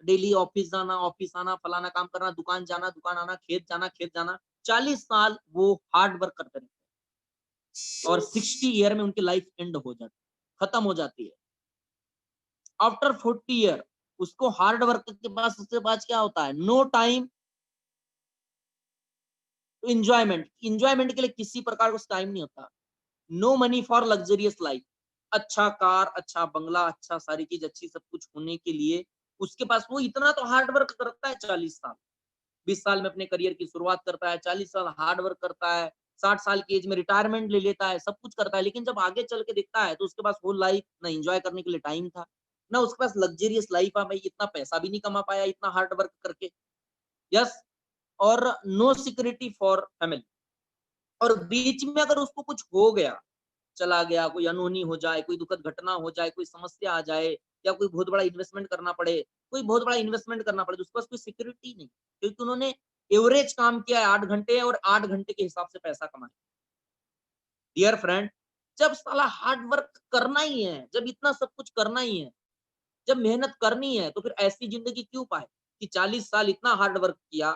Speaker 1: डेली ऑफिस जाना, ऑफिस आना, फलाना काम करना, दुकान जाना, दुकान आना, खेत जाना, खेत जाना, 40 साल वो हार्ड वर्क करते रहते हैं और 60 ईयर में उनकी लाइफ एंड हो जाती है, खत्म हो जाती है। आफ्टर 40 ईयर उसको हार्ड वर्क के पास, उसके पास क्या होता है? No time to enjoyment. Enjoyment के लिए किसी प्रकार का टाइम नहीं होता। No money for luxurious life. अच्छा कार, अच्छा बंगला, अच्छा सारी चीज अच्छी सब कुछ होने के लिए उसके पास वो इतना तो हार्ड वर्क करता है। 40 साल, 20 साल में अपने करियर की शुरुआत करता है, 40 साल हार्ड वर्क करता है, 60 साल की एज में रिटायरमेंट ले लेता है, सब कुछ करता है, लेकिन जब आगे चल के देखता है तो उसके पास होल लाइफ ना एंजॉय करने के लिए टाइम था, ना उसके पास लग्जरियस लाइफ। भाई इतना पैसा भी नहीं कमा पाया इतना हार्ड वर्क करके। यस। और नो सिक्योरिटी फॉर फैमिली। और बीच में अगर उसको कुछ हो गया, चला गया, कोई अनहोनी हो जाए, कोई दुखद घटना हो जाए, कोई समस्या आ जाए या कोई बहुत बड़ा इन्वेस्टमेंट करना पड़े, कोई बहुत बड़ा इन्वेस्टमेंट करना पड़े तो उसके पास कोई सिक्योरिटी नहीं, क्योंकि उन्होंने एवरेज काम किया है 8 घंटे और 8 घंटे के हिसाब से पैसा कमाया। डियर फ्रेंड, जब साला हार्ड वर्क करना ही है, जब इतना सब कुछ करना ही है, जब मेहनत करनी है तो फिर ऐसी जिंदगी क्यों पाए कि 40 साल इतना हार्ड वर्क किया,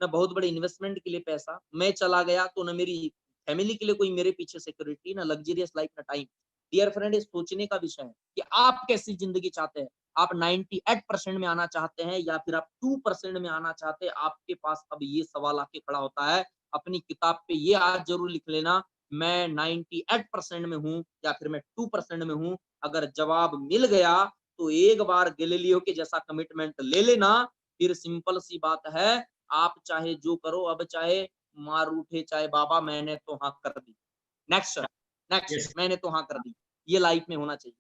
Speaker 1: ना बहुत बड़े इन्वेस्टमेंट के लिए पैसा, मैं चला गया तो ना मेरी फैमिली के लिए कोई मेरे पीछे सिक्योरिटी, ना लग्जरियस लाइफ, ना टाइम। डियर फ्रेंड, ये सोचने का विषय है कि आप कैसी जिंदगी चाहते हैं। आप 98% में आना चाहते हैं या फिर आप 2% में आना चाहते हैं? आपके पास अब ये सवाल आके खड़ा होता है। अपनी किताब पे ये आज जरूर लिख लेना, मैं 98% में हूँ या फिर मैं 2% में हूँ। अगर जवाब मिल गया तो एक बार गैलीलियो के जैसा कमिटमेंट ले लेना। फिर सिंपल सी बात है, आप चाहे जो करो, अब चाहे मार उठे चाहे बाबा, मैंने तो हाँ कर दी। Next, next,
Speaker 2: yes.
Speaker 1: मैंने तो हाँ कर दी। ये लाइफ में होना चाहिए।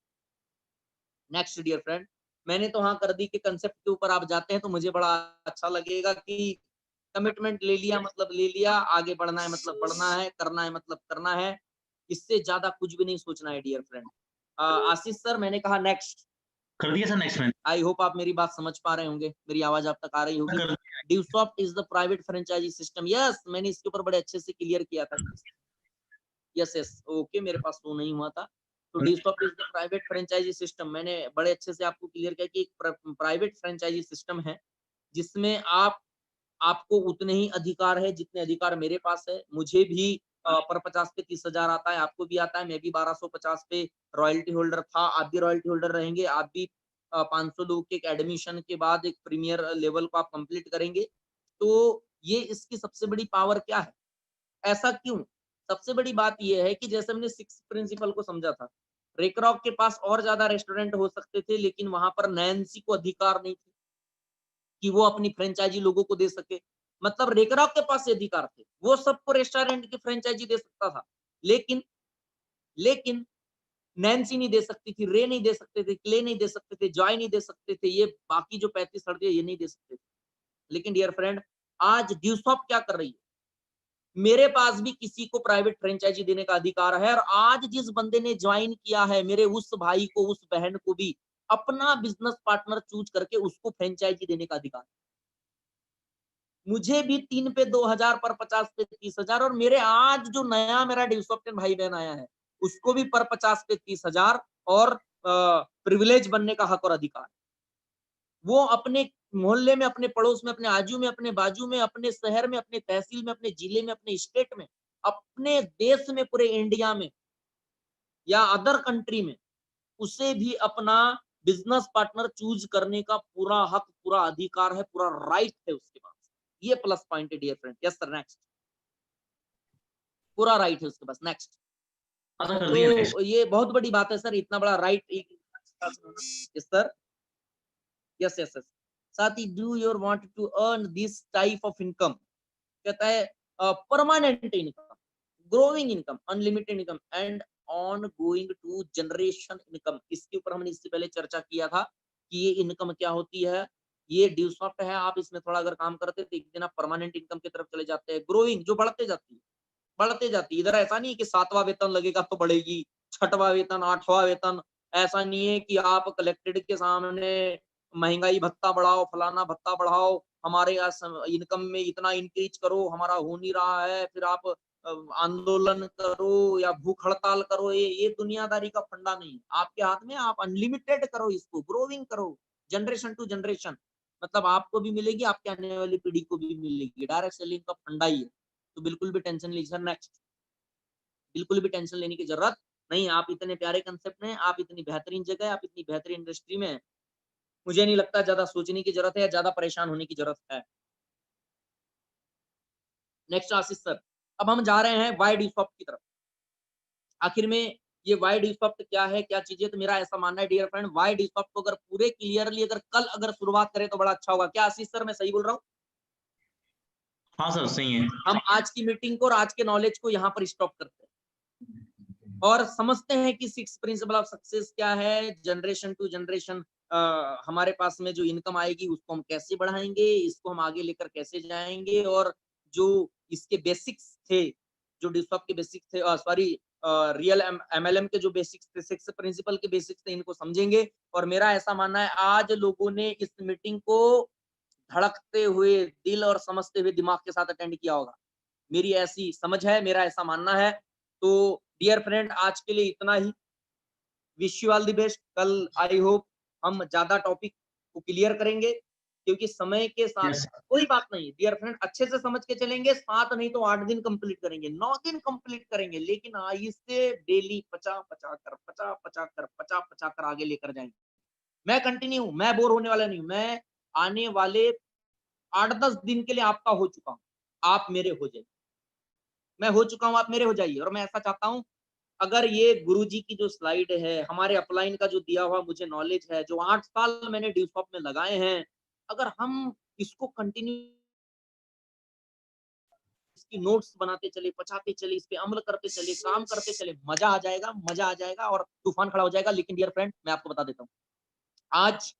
Speaker 1: नेक्स्ट डियर फ्रेंड, मैंने तो हाँ कर दी के कंसेप्ट के ऊपर आप जाते हैं तो मुझे बड़ा अच्छा लगेगा कि कमिटमेंट ले लिया मतलब ले लिया, आगे बढ़ना है मतलब बढ़ना है, करना है मतलब करना है। इससे ज्यादा कुछ भी नहीं सोचना है डियर फ्रेंड। आशीष सर, मैंने कहा नेक्स्ट।
Speaker 2: कर दिया सर नेक्स्ट मैंने।
Speaker 1: आई होप आप मेरी बात समझ पा रहे होंगे, मेरी आवाज आप तक आ रही होगी।
Speaker 2: कर
Speaker 1: ड्यूसॉफ्ट is the private franchisee system. Yes, मैंने इसके ऊपर बड़े अच्छे से क्लियर किया था। यस यस, ओके, मेरे पास वो नहीं हुआ था। तो ड्यूसॉफ्ट is the private franchisee system, मैंने बड़े अच्छे से आपको क्लियर किया कि एक प्राइवेट फ्रेंचाइजी सिस्टम है जिसमें आपको उतने ही अधिकार है जितने अधिकार मेरे पास है। मुझे भी पर 50 पे 30,000 आता है, आपको भी आता है। मैं भी 1250 पे रॉयल्टी होल्डर था, आप भी रॉयल्टी होल्डर रहेंगे। आप भी 500 लोग के एक एडमिशन के बाद एक प्रीमियर लेवल को आप कंप्लीट करेंगे। तो ये इसकी सबसे बड़ी पावर क्या है? ऐसा क्यों? सबसे बड़ी बात ये है कि जैसे हमने 6 प्रिंसिपल को समझा था, रेकरॉक के पास और ज्यादा रेस्टोरेंट हो सकते थे, लेकिन वहां पर नैन्सी को अधिकार नहीं थे कि वो अपनी फ्रेंचाइजी लोगों को दे सके। मतलब रेकरॉक के पास ये अधिकार थे, वो सबको रेस्टोरेंट की फ्रेंचाइजी दे सकता था, लेकिन लेकिन नैन्सी नहीं दे सकती थी, रे नहीं दे सकते थे, क्ले नहीं दे सकते थे, जॉय नहीं दे सकते थे, ये बाकी जो 35 हड़ियां ये नहीं दे सकते थे। लेकिन डियर फ्रेंड, आज ड्यूसॉफ्ट क्या कर रही है? मेरे पास भी किसी को प्राइवेट फ्रेंचाइजी देने का अधिकार है, और आज जिस बंदे ने ज्वाइन किया है, मेरे उस भाई को, उस बहन को भी अपना बिजनेस पार्टनर चूज करके उसको फ्रेंचाइजी देने का अधिकार। मुझे भी 3 पे 2000 पर 50 पे 30,000, और मेरे आज जो नया मेरा ड्यूसॉफ्ट भाई बहन आया है, उसको भी पर 50 पे 30,000 और प्रिविलेज बनने का हक और अधिकार। वो अपने मोहल्ले में, अपने पड़ोस में, अपने आजू में, अपने बाजू में, अपने शहर में, अपने तहसील में, अपने जिले में, अपने स्टेट में, अपने देश में, पूरे इंडिया में या अदर कंट्री में, उसे भी अपना बिजनेस पार्टनर चूज करने का पूरा हक, पूरा अधिकार है, पूरा राइट है उसके पास। ये प्लस पॉइंट है dear friend. Yes sir, next. पूरा राइट है उसके पास। नेक्स्ट।
Speaker 2: अच्छा कर दिया नेक्स्ट।
Speaker 1: तो ये बहुत बड़ी बात है सर, इतना बड़ा right. Yes sir, yes yes yes. साथ ही do your want to earn this type of income, कहता है permanent income, growing income, unlimited income and on going to generation income. इसके ऊपर हमने इससे पहले चर्चा किया था कि ये इनकम क्या होती है। ये ड्यूसॉफ्ट है, आप इसमें थोड़ा अगर काम करते तो एक दिन आप परमानेंट इनकम की तरफ चले जाते हैं। ग्रोइंग, जो बढ़ते जाती है, बढ़ते जाती है। इधर ऐसा नहीं है कि 7वां वेतन लगेगा तो बढ़ेगी, 6वां वेतन, 8वां वेतन। ऐसा नहीं है कि आप कलेक्टेड के सामने महंगाई भत्ता बढ़ाओ, फलाना भत्ता बढ़ाओ, हमारे इनकम में इतना इंक्रीज करो, हमारा हो नहीं रहा है, फिर आप आंदोलन करो या भूख हड़ताल करो। ये दुनियादारी का फंडा नहीं है आपके हाथ में। आप अनलिमिटेड करो, इसको ग्रोविंग करो, जनरेशन टू जनरेशन। मतलब आपको भी मिलेगी, आपके आने वाली पीढ़ी को भी मिलेगी। डायरेक्ट सेलिंग का फंडा ही है, तो बिल्कुल भी टेंशन नहीं सर। नेक्स्ट। बिल्कुल भी टेंशन लेने की जरूरत नहीं। आप इतने प्यारे कंसेप्ट में, आप इतनी बेहतरीन जगह, आप इतनी बेहतरीन इंडस्ट्री में, मुझे नहीं लगता ज्यादा सोचने की जरूरत है या ज्यादा परेशान होने की जरूरत है। नेक्स्ट आशीष सर, अब हम जा रहे हैं वाई ड्यूसॉफ्ट की तरफ। आखिर में ये वाई ड्यूसॉफ्ट क्या है, क्या चीजें, तो मेरा ऐसा मानना है डियर फ्रेंड, वाई ड्यूसॉफ्ट को अगर पूरे क्लियरली अगर कल अगर शुरुआत करें तो बड़ा अच्छा होगा। क्या आशीष सर, मैं सही बोल रहा हूँ?
Speaker 2: हाँ सर सही है।
Speaker 1: हम आज की मीटिंग को और आज के नॉलेज को यहाँ पर स्टॉप करते हैं और समझते हैं कि 6 प्रिंसिपल ऑफ सक्सेस क्या है, जनरेशन टू जनरेशन हमारे पास में जो इनकम आएगी उसको हम कैसे बढ़ाएंगे, इसको हम आगे लेकर कैसे जाएंगे, और जो इसके बेसिक्स थे, जो डिस्टॉप के बेसिक्स थे, सॉरी रियल एमएलएम के जो बेसिक्स थे, 6 प्रिंसिपल के बेसिक्स थे, इनको समझेंगे। और मेरा ऐसा मानना है आज लोगों ने इस मीटिंग को धड़कते हुए दिल और समझते हुए दिमाग के साथ अटेंड किया होगा। मेरी ऐसी समझ है, मेरा ऐसा मानना है। तो डियर फ्रेंड, आज के लिए इतना ही। Wish you all the best. कल आई होप हम ज्यादा टॉपिक को क्लियर करेंगे, क्योंकि समय के साथ
Speaker 2: यस
Speaker 1: कोई बात नहीं डियर फ्रेंड, अच्छे से समझ के चलेंगे। 7 नहीं तो 8 दिन कंप्लीट करेंगे, 9 दिन कंप्लीट करेंगे, लेकिन इससे डेली 50 कर आगे लेकर जाएंगे। मैं कंटिन्यू, मैं बोर होने वाला नहीं हूं। मैं आने वाले 8-10 दिन के लिए आपका हो चुका हूं, आप मेरे हो जाइए। मैं हो चुका हूं, आप मेरे हो जाइए। और मैं ऐसा चाहता हूं, अगर ये गुरुजी की जो स्लाइड है, हमारे अपलाइन का जो दिया हुआ मुझे नॉलेज है, जो 8 साल मैंने ड्यूसॉफ्ट में लगाए हैं, अगर हम इसको कंटिन्यू, इसकी नोट्स बनाते चले, पचाते चले, इस पे अमल करते चले, काम करते चले, मजा आ जाएगा, मजा आ जाएगा और तूफान खड़ा हो जाएगा। लेकिन डियर फ्रेंड, मैं आपको बता देता हूँ, आज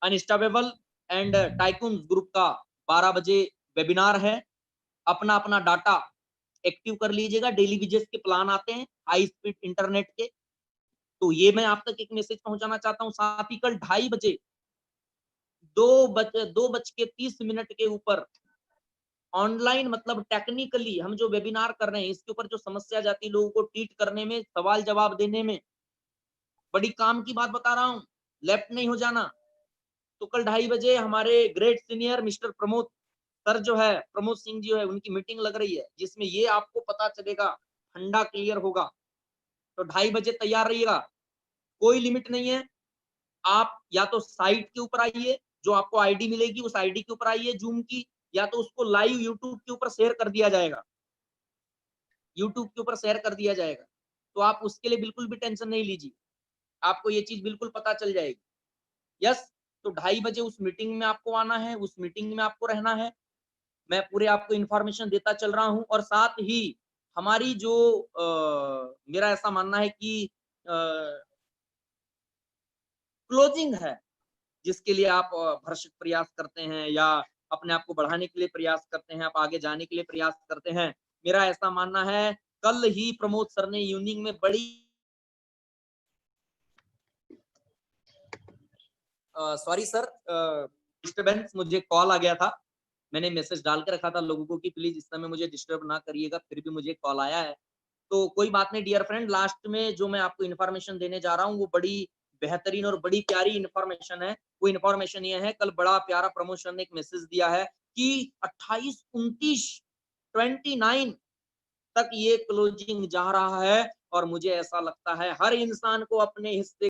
Speaker 1: अनस्टेबल एंड टाइकून ग्रुप का 12 बजे वेबिनार है। अपना अपना डाटा एक्टिव कर लीजिएगा। डेली वेजेस के प्लान आते हैं, हाई स्पीड इंटरनेट के। तो ये मैं आप तक एक मैसेज पहुंचाना चाहता हूं। साथ ही कल 2:30 बजे 2:30 के ऊपर ऑनलाइन, मतलब टेक्निकली हम जो वेबिनार कर रहे हैं, इसके ऊपर जो समस्या जाती है लोगों को ट्रीट करने में, सवाल जवाब देने में, बड़ी काम की बात बता रहा हूँ, लेफ्ट नहीं हो जाना। तो कल 2:30 बजे हमारे great senior mister Pramod sir जो है, प्रमोद सिंह जी है, उनकी मीटिंग लग रही है, जिसमें ये आपको पता चलेगा, फंडा क्लियर होगा। तो 2:30 बजे तैयार रहिएगा। कोई लिमिट नहीं है। आप या तो साइट के ऊपर आइए, जो आपको आईडी मिलेगी उस आईडी के ऊपर आइए जूम की, या तो उसको लाइव यूट्यूब के ऊपर शेयर कर दिया जाएगा, यूट्यूब के ऊपर शेयर कर दिया जाएगा। तो आप उसके लिए बिल्कुल भी टेंशन नहीं लीजिए, आपको ये चीज बिल्कुल पता चल जाएगी। यस, तो 2:30 बजे उस मीटिंग में आपको आना है, उस मीटिंग में आपको रहना है। मैं पूरे आपको इन्फॉर्मेशन देता चल रहा हूँ और साथ ही हमारी जो मेरा ऐसा मानना है कि क्लोजिंग है, जिसके लिए आप भरसक प्रयास करते हैं या अपने आप को बढ़ाने के लिए प्रयास करते हैं, आप आगे जाने के लिए प्रयास करते हैं। मेरा ऐसा मानना है, कल ही प्रमोद सर ने इवनिंग में बड़ी सॉरी सर, डिस्टर्बेंस, मुझे कॉल आ गया था। मैंने मैसेज डाल के रखा था लोगों को कि प्लीज इस समय मुझे डिस्टर्ब ना करिएगा, फिर भी मुझे कॉल आया है। तो कोई बात नहीं डियर फ्रेंड, लास्ट में जो मैं आपको इन्फॉर्मेशन देने जा रहा हूँ वो बड़ी बेहतरीन और बड़ी प्यारी इन्फॉर्मेशन है। वो इन्फॉर्मेशन ये है, कल बड़ा प्यारा प्रमोशन ने एक मैसेज दिया है कि 28, 29, 29 तक ये क्लोजिंग जा रहा है और मुझे ऐसा लगता है हर इंसान को अपने हिस्से